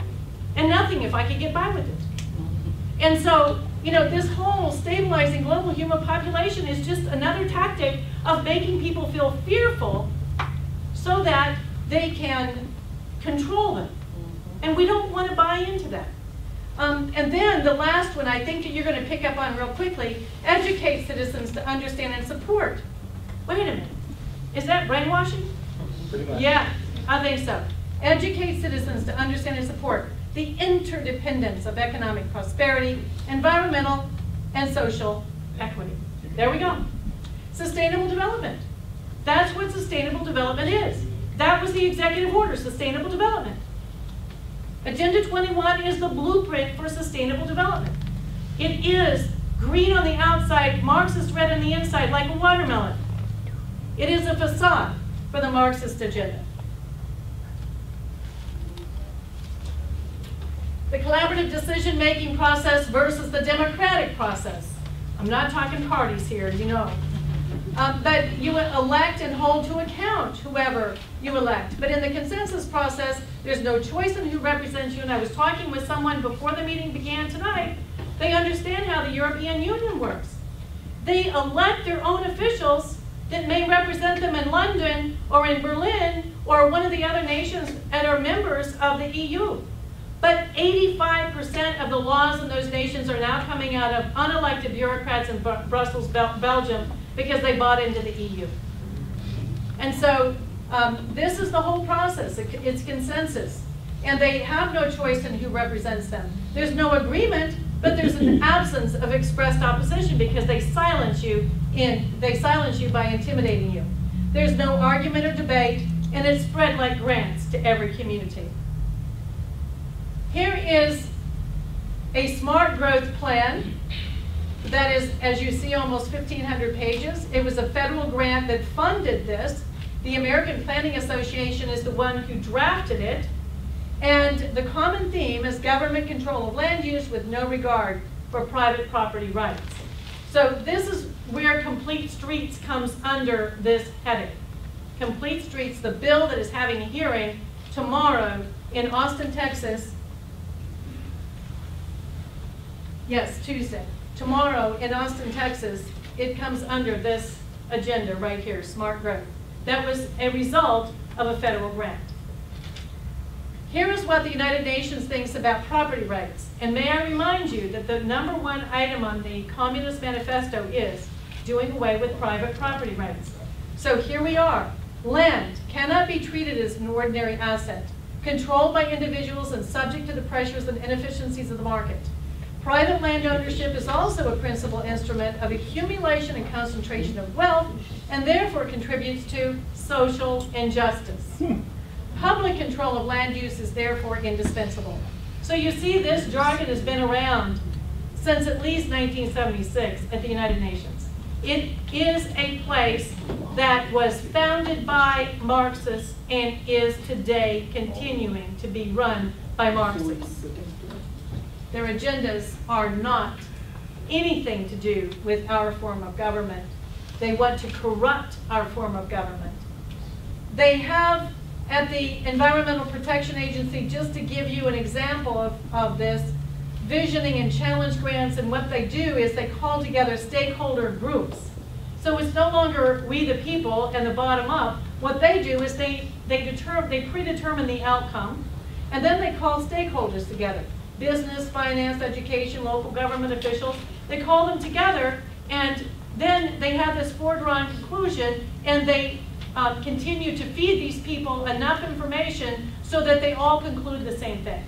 and nothing if I could get by with it. And so, you know, this whole stabilizing global human population is just another tactic of making people feel fearful so that they can control them. And we don't want to buy into that. And then the last one I think that you're going to pick up on real quickly, educate citizens to understand and support. Wait a minute, is that brainwashing? Pretty much. Yeah, I think so. Educate citizens to understand and support the interdependence of economic prosperity, environmental and social equity. There we go. Sustainable development. That's what sustainable development is. That was the executive order, sustainable development. Agenda 21 is the blueprint for sustainable development. It is green on the outside, Marxist red on the inside, like a watermelon. It is a facade for the Marxist agenda. The collaborative decision-making process versus the democratic process. I'm not talking parties here, you know. But you elect and hold to account whoever you elect. But in the consensus process, there's no choice in who represents you. And I was talking with someone before the meeting began tonight. They understand how the European Union works. They elect their own officials that may represent them in London or in Berlin or one of the other nations that are members of the EU. But 85% of the laws in those nations are now coming out of unelected bureaucrats in Brussels, Belgium, because they bought into the EU. And so this is the whole process. It's consensus. And they have no choice in who represents them. There's no agreement, but there's an absence of expressed opposition because they silence you by intimidating you. There's no argument or debate, and it's spread like grants to every community. Here is a smart growth plan that is, as you see, almost 1,500 pages. It was a federal grant that funded this. The American Planning Association is the one who drafted it. And the common theme is government control of land use with no regard for private property rights. So this is where Complete Streets comes under this heading. Complete Streets, the bill that is having a hearing tomorrow in Austin, Texas. Yes, Tuesday. Tomorrow in Austin, Texas, it comes under this agenda right here, smart growth. That was a result of a federal grant. Here is what the United Nations thinks about property rights. And may I remind you that the #1 item on the Communist Manifesto is doing away with private property rights. So here we are. Land cannot be treated as an ordinary asset, controlled by individuals and subject to the pressures and inefficiencies of the market. Private land ownership is also a principal instrument of accumulation and concentration of wealth, and therefore contributes to social injustice. Public control of land use is therefore indispensable. So you see, this jargon has been around since at least 1976 at the United Nations. It is a place that was founded by Marxists and is today continuing to be run by Marxists. Their agendas are not anything to do with our form of government. They want to corrupt our form of government. They have, at the Environmental Protection Agency, just to give you an example of this, visioning and challenge grants, and what they do is they call together stakeholder groups. So it's no longer we the people and the bottom up. What they do is they predetermine the outcome, and then they call stakeholders together. Business, finance, education, local government officials. They call them together, and then they have this foredrawn conclusion, and they continue to feed these people enough information so that they all conclude the same thing.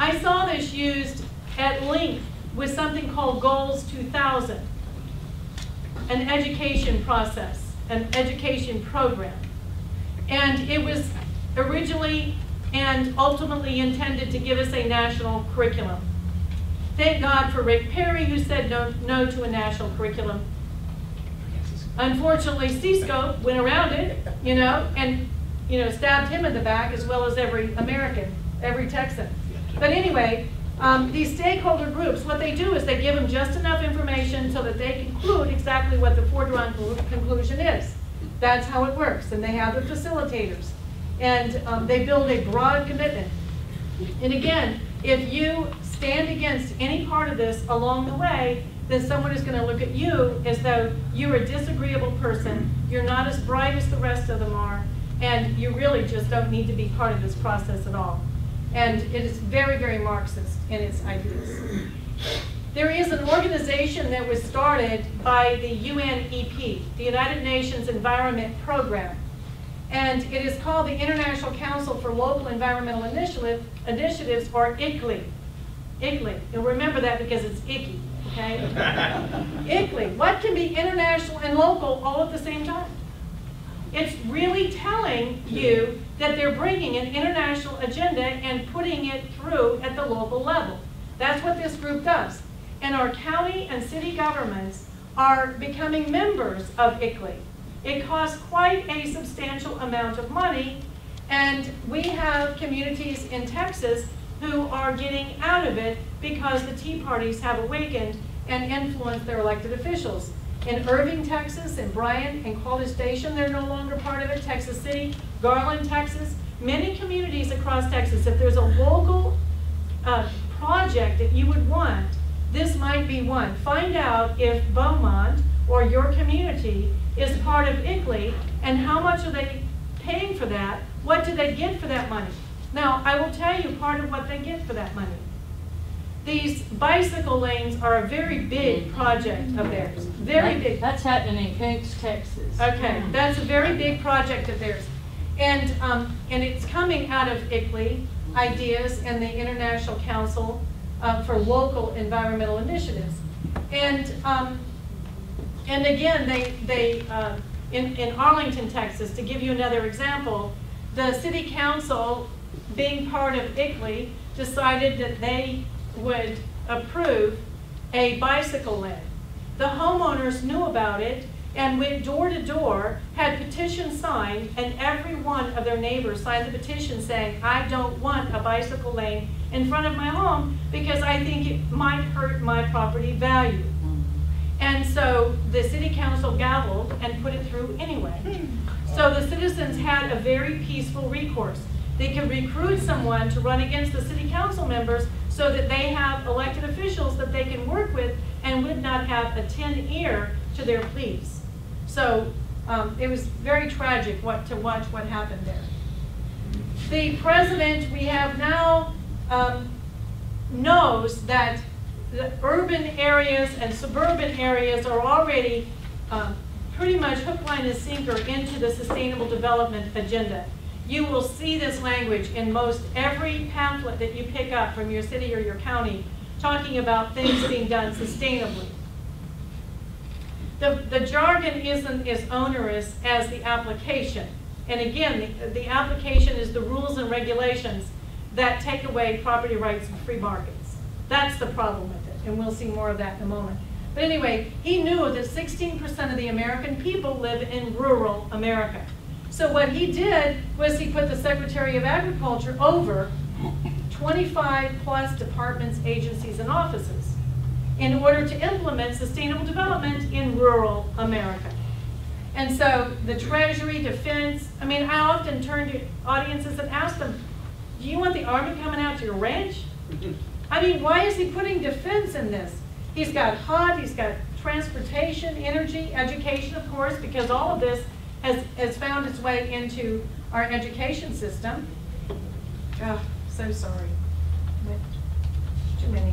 I saw this used at length with something called Goals 2000, an education process, an education program. And it was originally and ultimately intended to give us a national curriculum. Thank God for Rick Perry, who said no to a national curriculum. Unfortunately, C-Scope went around it, and stabbed him in the back, as well as every American, every Texan. But anyway, these stakeholder groups, what they do is they give them just enough information so that they conclude exactly what the foredrawn conclusion is. That's how it works. And they have the facilitators. And they build a broad commitment. And again, if you stand against any part of this along the way, then someone is going to look at you as though you're a disagreeable person, you're not as bright as the rest of them are, and you really just don't need to be part of this process at all. And it is very, very Marxist in its ideas. There is an organization that was started by the UNEP, the United Nations Environment Program. And it is called the International Council for Local Environmental Initiatives, or ICLEI. ICLEI. You'll remember that because it's icky, okay? ICLEI. What can be international and local all at the same time? It's really telling you that they're bringing an international agenda and putting it through at the local level. That's what this group does. And our county and city governments are becoming members of ICLEI. It costs quite a substantial amount of money, and we have communities in Texas who are getting out of it because the Tea Parties have awakened and influenced their elected officials. In Irving, Texas, in Bryan, and College Station, they're no longer part of it. Texas City, Garland, Texas, many communities across Texas. If there's a local project that you would want, this might be one. Find out if Beaumont or your community is part of ICLEI, and how much are they paying for that? What do they get for that money? Now, I will tell you part of what they get for that money. These bicycle lanes are a very big project of theirs. Very big. That's happening in Cooks, Texas. Okay, that's a very big project of theirs. And it's coming out of ICLEI ideas and the International Council for Local Environmental Initiatives. And again, in Arlington, Texas, to give you another example, the city council, being part of ICLEI, decided that they would approve a bicycle lane. The homeowners knew about it and went door to door, had petitions signed, and every one of their neighbors signed the petition saying, I don't want a bicycle lane in front of my home because I think it might hurt my property value. And so the city council gavelled and put it through anyway. So the citizens had a very peaceful recourse. They could recruit someone to run against the city council members so that they have elected officials that they can work with and would not have a tin ear to their pleas. So it was very tragic to watch what happened there. The president we have now knows that the urban areas and suburban areas are already pretty much hook, line, and sinker into the sustainable development agenda. You will see this language in most every pamphlet that you pick up from your city or your county talking about things being done sustainably. The jargon isn't as onerous as the application. And again, the application is the rules and regulations that take away property rights and free markets. That's the problem with it, and we'll see more of that in a moment. But anyway, he knew that 16% of the American people live in rural America. So what he did was he put the Secretary of Agriculture over 25 plus departments, agencies, and offices in order to implement sustainable development in rural America. And so the Treasury, Defense, I mean, I often turn to audiences and ask them, do you want the Army coming out to your ranch? I mean, why is he putting defense in this? He's got HUD, he's got transportation, energy, education, of course, because all of this has found its way into our education system. Oh, so sorry. Too many.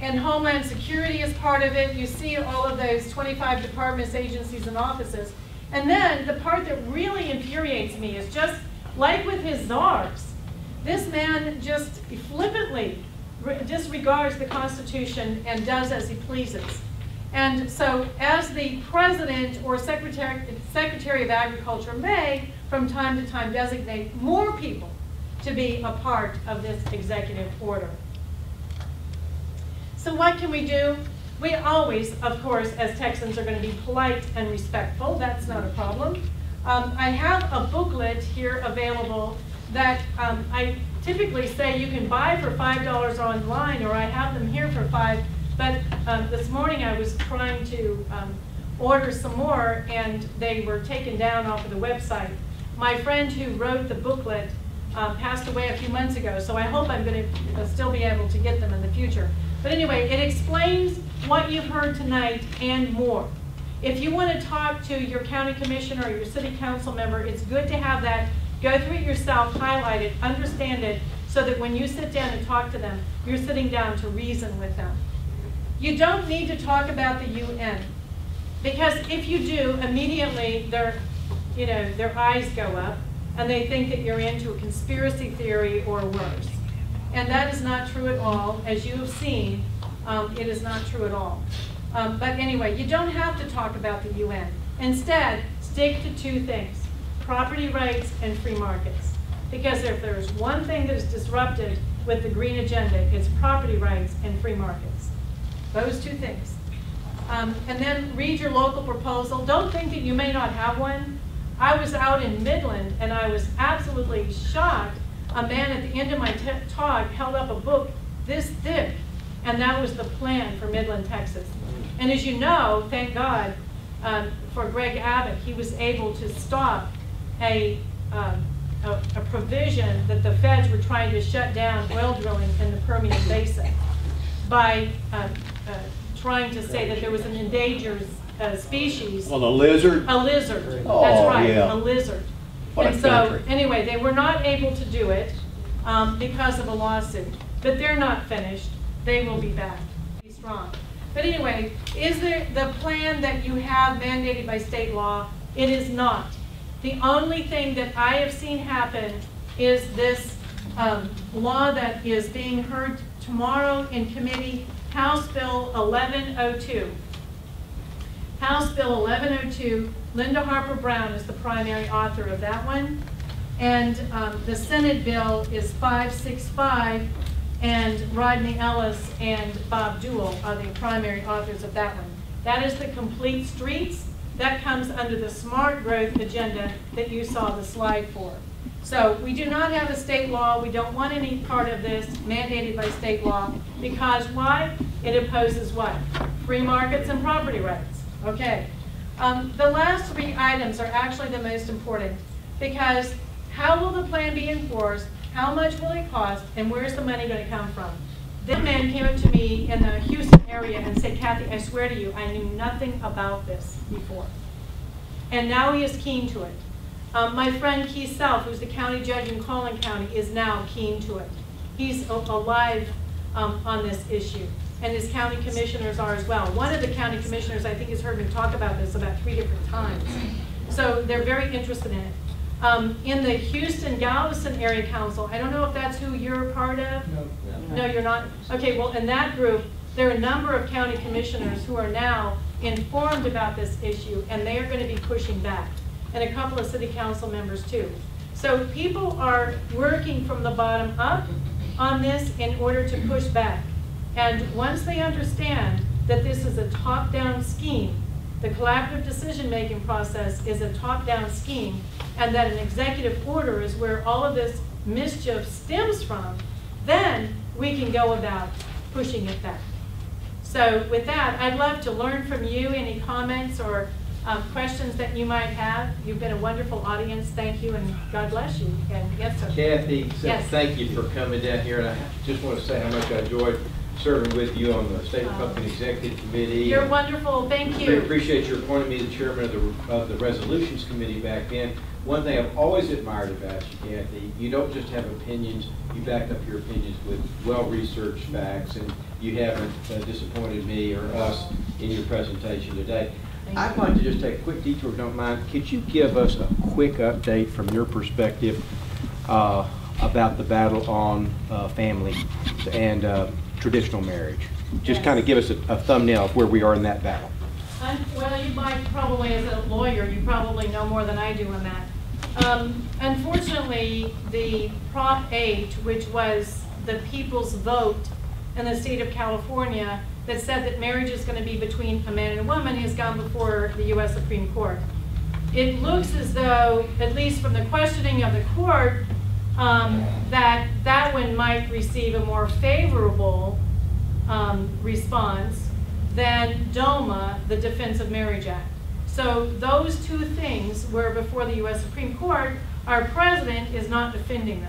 And Homeland Security is part of it. You see all of those 25 departments, agencies, and offices. And then the part that really infuriates me is just like with his czars, this man just flippantly disregards the Constitution and does as he pleases. And so as the President or Secretary of Agriculture may, from time to time, designate more people to be a part of this executive order. So what can we do? We always, of course, as Texans are going to be polite and respectful. That's not a problem. I have a booklet here available that I typically say you can buy for $5 online, or I have them here for $5. But this morning I was trying to order some more, and they were taken down off of the website. My friend who wrote the booklet passed away a few months ago, so I hope I'm going to still be able to get them in the future. But anyway, it explains what you've heard tonight and more. If you want to talk to your county commissioner or your city council member, it's good to have that. Go through it yourself, highlight it, understand it, so that when you sit down and talk to them, you're sitting down to reason with them. You don't need to talk about the UN, because if you do, immediately their eyes go up and they think that you're into a conspiracy theory or worse. And that is not true at all. As you have seen, it is not true at all. But anyway, you don't have to talk about the UN. Instead, stick to two things: property rights and free markets. Because if there's one thing that is disrupted with the green agenda, it's property rights and free markets. Those two things. And then read your local proposal. Don't think that you may not have one. I was out in Midland and I was absolutely shocked. A man at the end of my talk held up a book this thick, and that was the plan for Midland, Texas. And as you know, thank God for Greg Abbott, he was able to stop a provision that the feds were trying to shut down oil drilling in the Permian Basin by trying to say that there was an endangered species. Well, a lizard? A lizard, Oh, that's right, yeah. a lizard. What a And so, country. anyway, they were not able to do it because of a lawsuit. But they're not finished. They will be back. Be strong. But anyway, is there the plan that you have mandated by state law? It is not. The only thing that I have seen happen is this law that is being heard tomorrow in committee, House Bill 1102. House Bill 1102, Linda Harper Brown is the primary author of that one. And the Senate bill is 565, and Rodney Ellis and Bob Dewell are the primary authors of that one. That is the complete streets. That comes under the smart growth agenda that you saw the slide for. So we do not have a state law. We don't want any part of this mandated by state law, because why? It opposes what? Free markets and property rights. Okay. The last three items are actually the most important, because how will the plan be enforced? How much will it cost? And where's the money going to come from? This man came up to me in the Houston area and said, Kathy, I swear to you, I knew nothing about this before. And now he is keen to it. My friend Keith Self, who's the county judge in Collin County, is now keen to it. He's alive on this issue. And his county commissioners are as well. One of the county commissioners, I think, has heard me talk about this about 3 different times. So they're very interested in it. In the Houston-Galveston Area Council, I don't know if that's who you're a part of? No, you're not? Okay, well, in that group, there are a number of county commissioners who are now informed about this issue, and they are going to be pushing back, and a couple of city council members too. So people are working from the bottom up on this in order to push back. And once they understand that this is a top-down scheme, the collaborative decision-making process is a top-down scheme, and that an executive order is where all of this mischief stems from, then we can go about pushing it back. So with that, I'd love to learn from you any comments or questions that you might have. You've been a wonderful audience. Thank you, and God bless you. And yes, sir. Kathy, Yes. thank you for coming down here, and I just want to say how much I enjoyed serving with you on the State Republican Executive Committee. You're wonderful. Thank I you. appreciate your appointing me the chairman of the Resolutions Committee back then. One thing I've always admired about you, Kathy, you don't just have opinions, you back up your opinions with well-researched facts, and you haven't disappointed me or us in your presentation today. I'd like to just take a quick detour, if you don't mind. Could you give us a quick update from your perspective about the battle on family and traditional marriage? Just Yes. kind of give us a thumbnail of where we are in that battle. Well, you might probably, as a lawyer, you probably know more than I do on that. Unfortunately, the Prop 8, which was the people's vote in the state of California that said that marriage is going to be between a man and a woman, has gone before the U.S. Supreme Court. It looks as though, at least from the questioning of the court, that one might receive a more favorable response than DOMA, the Defense of Marriage Act. So those two things were before the U.S. Supreme Court. Our president is not defending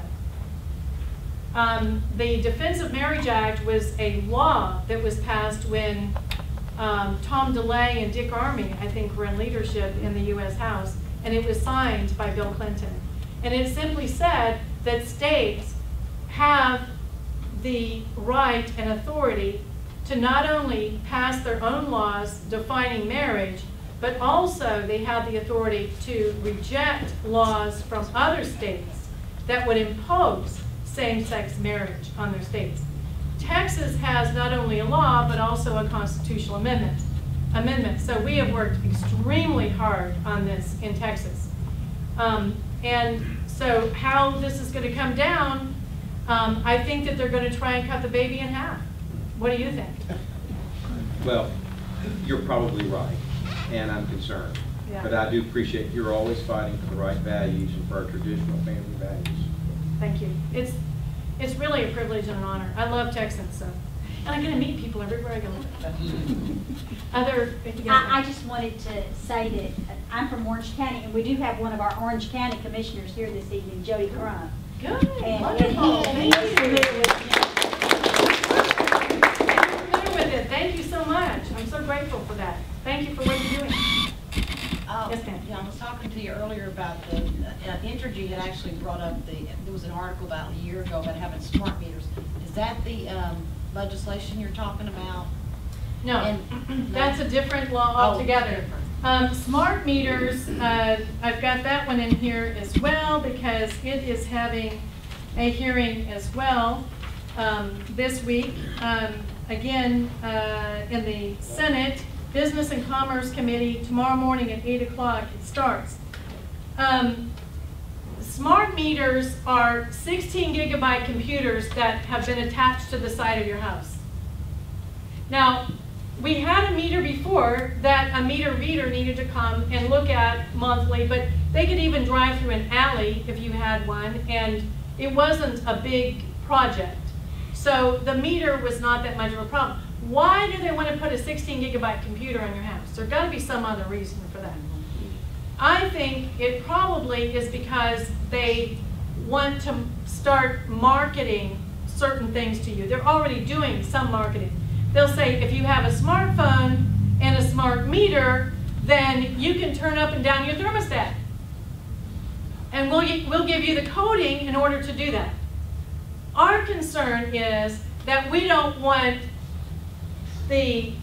them. The Defense of Marriage Act was a law that was passed when Tom DeLay and Dick Armey, I think, were in leadership in the U.S. House, and it was signed by Bill Clinton. And it simply said that states have the right and authority to not only pass their own laws defining marriage, but also they have the authority to reject laws from other states that would impose same-sex marriage on their states. Texas has not only a law, but also a constitutional amendment. So we have worked extremely hard on this in Texas. And so how this is going to come down, I think that they're going to try and cut the baby in half. What do you think? Well, you're probably right, and I'm concerned. Yeah. But I do appreciate you're always fighting for the right values and for our traditional family values. Thank you. It's really a privilege and an honor. I love Texans, so. And I get to meet people everywhere I go. I just wanted to say that I'm from Orange County, and we do have one of our Orange County commissioners here this evening, Jody Crump. Good. And Wonderful. he is familiar with Thank you so much. I'm so grateful for that. Thank you for what you're doing. Yes, ma'am. Yeah, I was talking to you earlier about the, Entergy had actually brought up there was an article about a year ago about having smart meters. Is that the legislation you're talking about? No, And- that's a different law Oh, altogether. Smart meters, I've got that one in here as well because it is having a hearing as well this week. Again, in the Senate Business and Commerce Committee tomorrow morning at 8 o'clock it starts. Smart meters are 16 gigabyte computers that have been attached to the side of your house. Now, we had a meter before that a meter reader needed to come and look at monthly, but they could even drive through an alley if you had one, and it wasn't a big project. So the meter was not that much of a problem. Why do they want to put a 16 gigabyte computer in your house? There's got to be some other reason for that. I think it probably is because they want to start marketing certain things to you. They're already doing some marketing. They'll say if you have a smartphone and a smart meter, then you can turn up and down your thermostat. And we'll give you the coding in order to do that. Our concern is that we don't want the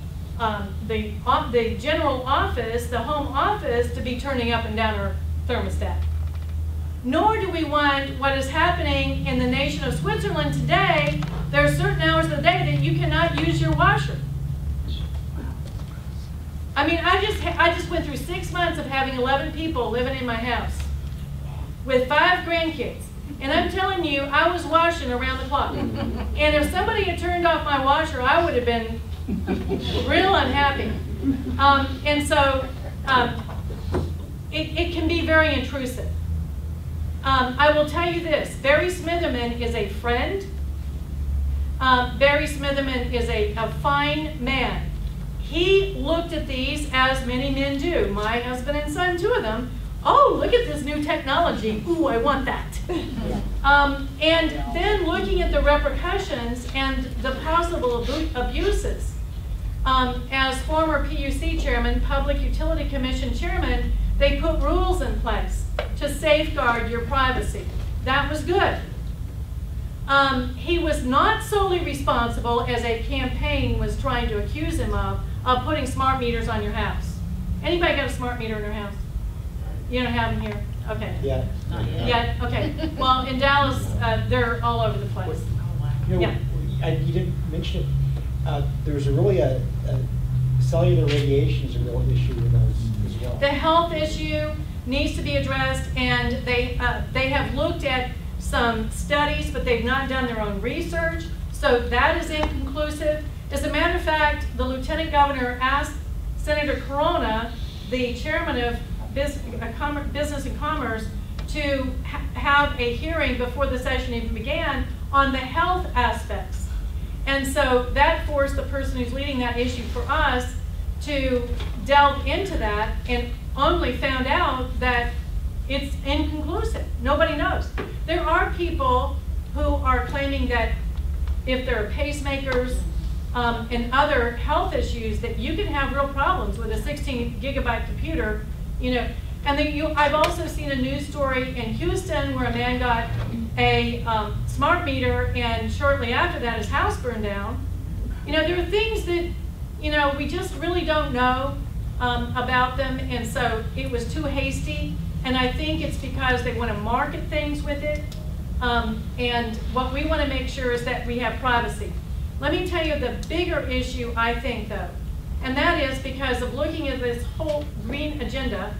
general office, the home office, to be turning up and down our thermostat. Nor do we want what is happening in the nation of Switzerland today. There are certain hours of the day that you cannot use your washer. I mean, I just went through 6 months of having 11 people living in my house with 5 grandkids. And I'm telling you, I was washing around the clock. And if somebody had turned off my washer, I would have been real unhappy. And so it can be very intrusive. I will tell you this, Barry Smitherman is a friend. Barry Smitherman is a fine man. He looked at these as many men do. My husband and son, 2 of them, oh, look at this new technology. Ooh, I want that. And then looking at the repercussions and the possible abuses. As former PUC chairman, Public Utility Commission chairman, they put rules in place to safeguard your privacy. That was good. He was not solely responsible, as a campaign was trying to accuse him of putting smart meters on your house. Anybody got a smart meter in their house? You don't have them here? Okay. Yeah. Not yet. Yeah, okay. Well, in Dallas, they're all over the place. You know, you didn't mention it. There's a cellular radiation is a real issue with those as well. The health issue needs to be addressed, and they have looked at some studies, but they've not done their own research, so that is inconclusive. As a matter of fact, the Lieutenant Governor asked Senator Corona, the chairman of Business and Commerce, to have a hearing before the session even began on the health aspects. And so that forced the person who's leading that issue for us to delve into that, and only found out that it's inconclusive. Nobody knows. There are people who are claiming that if there are pacemakers and other health issues, that you can have real problems with a 16 gigabyte computer, you know. And then I've also seen a news story in Houston where a man got a smart meter, and shortly after that his house burned down. You know, there are things that, you know, we just really don't know about them, and so it was too hasty. And I think it's because they want to market things with it. And what we want to make sure is that we have privacy. Let me tell you the bigger issue, I think, though, and that is because of looking at this whole green agenda,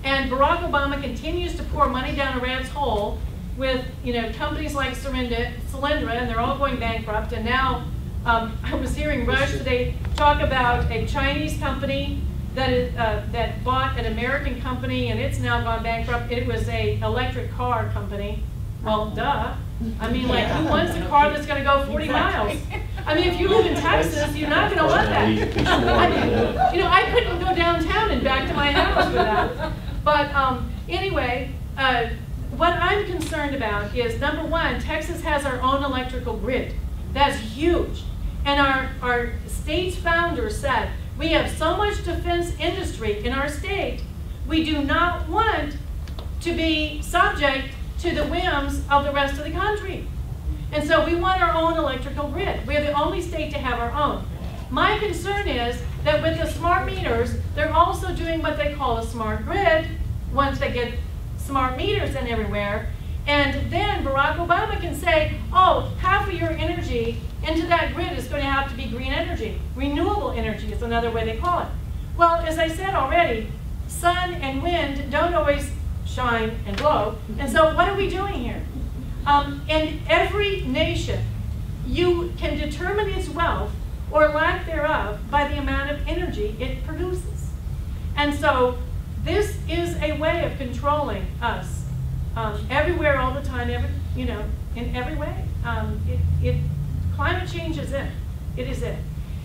and Barack Obama continues to pour money down a rat's hole with, you know, companies like Solyndra, and they're all going bankrupt. And now I was hearing Rush today talk about a Chinese company that bought an American company, and it's now gone bankrupt. It was a electric car company. Well, duh. I mean, like, who wants a car that's going to go 40 miles? I mean, if you live in Texas, you're not going to want that. I mean, you know, I couldn't go downtown and back to my house for that. But anyway, what I'm concerned about is, number one, Texas has our own electrical grid. That's huge. And our state's founder said, we have so much defense industry in our state, we do not want to be subject to the whims of the rest of the country. And so we want our own electrical grid. We're the only state to have our own. My concern is that with the smart meters, they're also doing what they call a smart grid once they get smart meters in everywhere. And then Barack Obama can say, oh, half of your energy into that grid is going to have to be green energy. Renewable energy is another way they call it. Well, as I said already, sun and wind don't always shine and blow. And so what are we doing here? In every nation, you can determine its wealth or lack thereof by the amount of energy it produces. And so this is a way of controlling us everywhere, all the time, in every way. Climate change is it. It is it.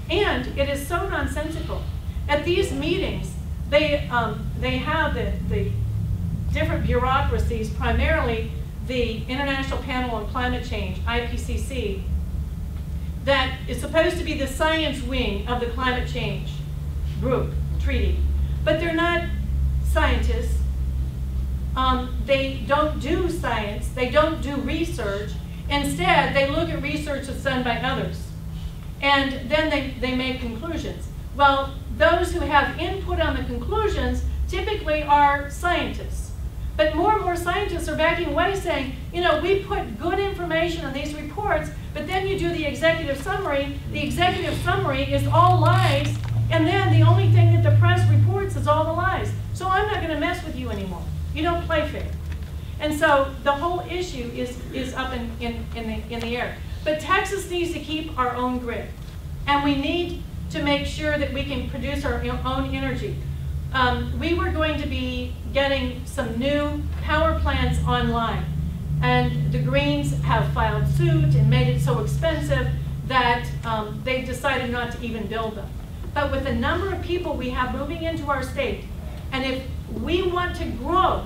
And it is so nonsensical. At these meetings, they have the different bureaucracies, primarily the International Panel on Climate Change, IPCC, that is supposed to be the science wing of the climate change group, treaty. But they're not scientists. They don't do science. They don't do research. Instead, they look at research that's done by others. And then they make conclusions. Well, those who have input on the conclusions typically are scientists. But more and more scientists are backing away saying, you know, we put good information on these reports, but then you do the executive summary. The executive summary is all lies And then the only thing that the press reports is all the lies. So I'm not going to mess with you anymore. You don't play fair. And so the whole issue is up in the air. But Texas needs to keep our own grid. And we need to make sure that we can produce our own energy. We were going to be getting some new power plants online. And the Greens have filed suit and made it so expensive that they've decided not to even build them. But with the number of people we have moving into our state, and if we want to grow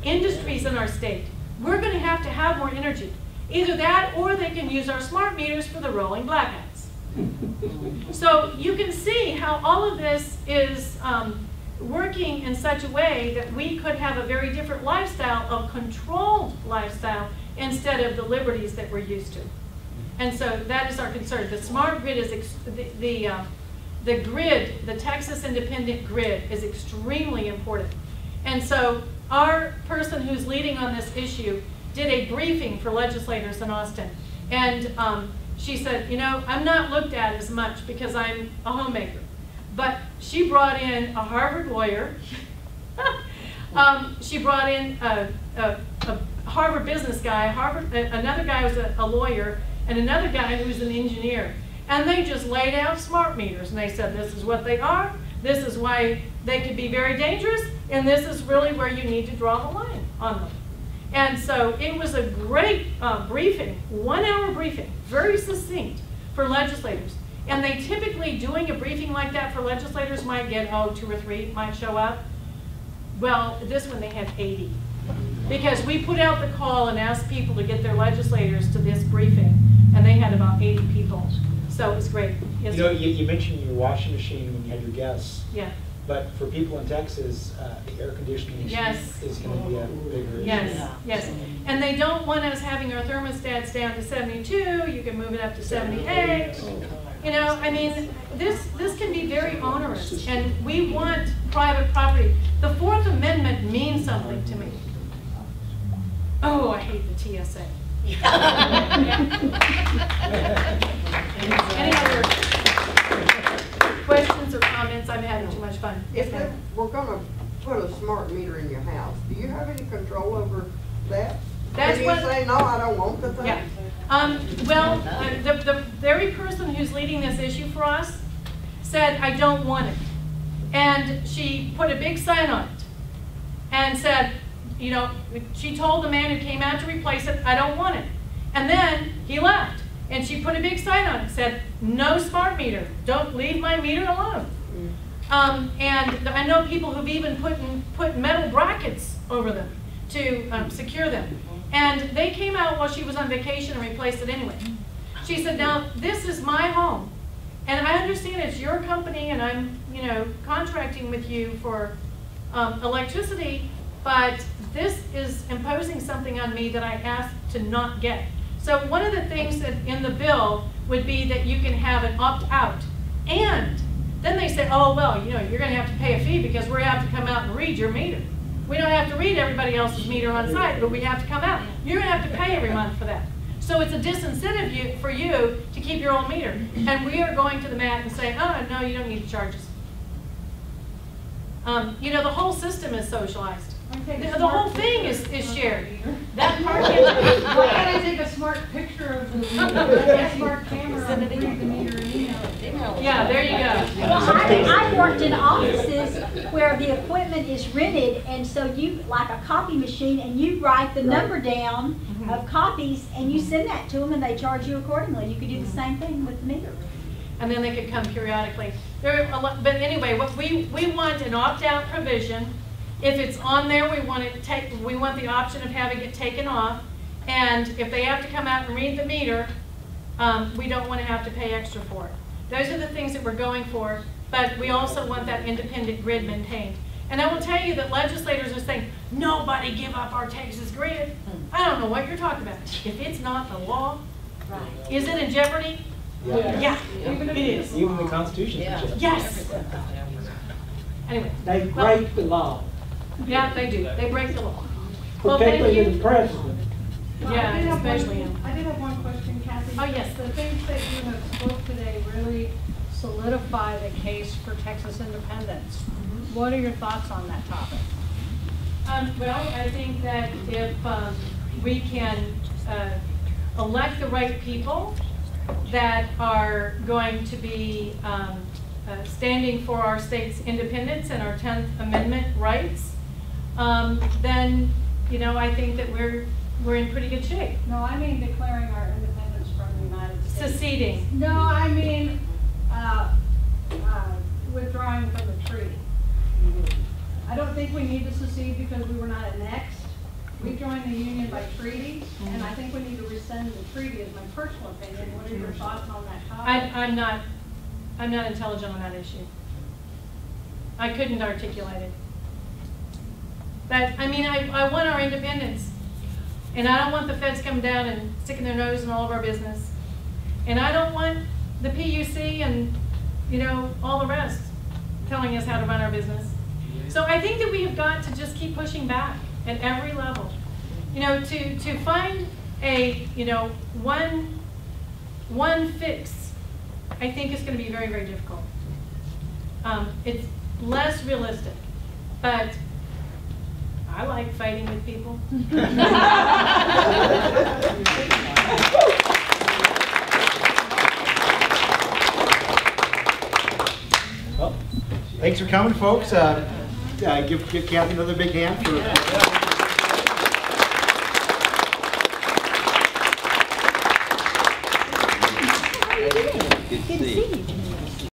industries in our state, we're going to have more energy. Either that or they can use our smart meters for the rolling blackouts. So you can see how all of this is working in such a way that we could have a very different lifestyle, a controlled lifestyle, instead of the liberties that we're used to. And so that is our concern. The smart grid is, the grid, the Texas independent grid is extremely important. And so our person who's leading on this issue did a briefing for legislators in Austin. And she said, you know, I'm not looked at as much because I'm a homemaker. But she brought in a Harvard lawyer. She brought in a Harvard business guy, another guy who's a lawyer, and another guy who's an engineer. And they just laid out smart meters. And they said, this is what they are. This is why they could be very dangerous. And this is really where you need to draw the line on them. And so it was a great briefing, 1 hour briefing, very succinct for legislators. And they typically, doing a briefing like that for legislators, might get, 2 or 3 might show up. Well, this one they had 80. Because we put out the call and asked people to get their legislators to this briefing, and they had about 80 people. So it was great. Yes, you know, you mentioned your washing machine when you had your guests. Yeah. But for people in Texas, the air conditioning Yes. is going to be a bigger issue. Yes, yes. And they don't want us having our thermostats down to 72. You can move it up to 78. You know, I mean, this can be very onerous, and we want private property. The Fourth Amendment means something to me. Oh, I hate the TSA. Any other questions or comments? I'm having too much fun. If we're going to put a smart meter in your house, do you have any control over that? That's Can you say, no, I don't want the thing? Yeah. Well, the very person who's leading this issue for us said, I don't want it. And she put a big sign on it and said, you know, she told the man who came out to replace it, I don't want it. And then he left. And she put a big sign on it, said, no smart meter. Don't leave my meter alone. And I know people who've even put metal brackets over them to secure them. And they came out while she was on vacation and replaced it anyway. She said, now, this is my home. And I understand it's your company and I'm, you know, contracting with you for electricity, but this is imposing something on me that I asked to not get. So one of the things that in the bill would be that you can have an opt-out. And then they say, oh, well, you know, you're going to have to pay a fee because we have to come out and read your meter. We don't have to read everybody else's meter on site, but we have to come out. You're going to have to pay every month for that. So it's a disincentive for you to keep your own meter. And we are going to the mat and saying, oh, no, you don't need to charge us. You know, the whole system is socialized. The whole thing is shared. That part Why can't I take a smart picture of the meter, a smart camera, and read the meter and email it? Yeah, there you go. Well, I worked in offices where the equipment is rented, and so you, like a copy machine, and you write the number down of copies, and you send that to them, and they charge you accordingly. You could do the same thing with the meter. And then they could come periodically. But anyway, what we want an opt-out provision. If it's on there, we want the option of having it taken off. And if they have to come out and read the meter, we don't want to have to pay extra for it. Those are the things that we're going for, but we also want that independent grid maintained. And I will tell you that legislators are saying, nobody give up our Texas grid. I don't know what you're talking about. If it's not the law, is it in jeopardy? Yeah, it is. Even the Constitution. Yes. Anyway. They break the law. Yeah, they do. They break the law. Well, thank Particularly you. the president. Yeah, especially him. I did have one question, Kathy. Oh, yes. The things that you have spoke today really solidify the case for Texas independence. What are your thoughts on that topic? Well, I think that if we can elect the right people that are going to be standing for our state's independence and our 10th Amendment rights, then, you know, I think that we're in pretty good shape. No, I mean declaring our independence from the United States. Seceding. No, I mean withdrawing from the treaty. I don't think we need to secede because we were not annexed. We joined the Union by treaty, and I think we need to rescind the treaty, is my personal opinion. What are your thoughts on that topic? I'm not intelligent on that issue. I couldn't articulate it. But, I mean, I want our independence. And I don't want the feds coming down and sticking their nose in all of our business. And I don't want the PUC and, you know, all the rest telling us how to run our business. So I think that we have got to just keep pushing back at every level. You know, to find a, you know, one fix, I think is going to be very, very difficult. It's less realistic, but I like fighting with people. Well, thanks for coming, folks. Give Cathie another big hand for. Good to see you.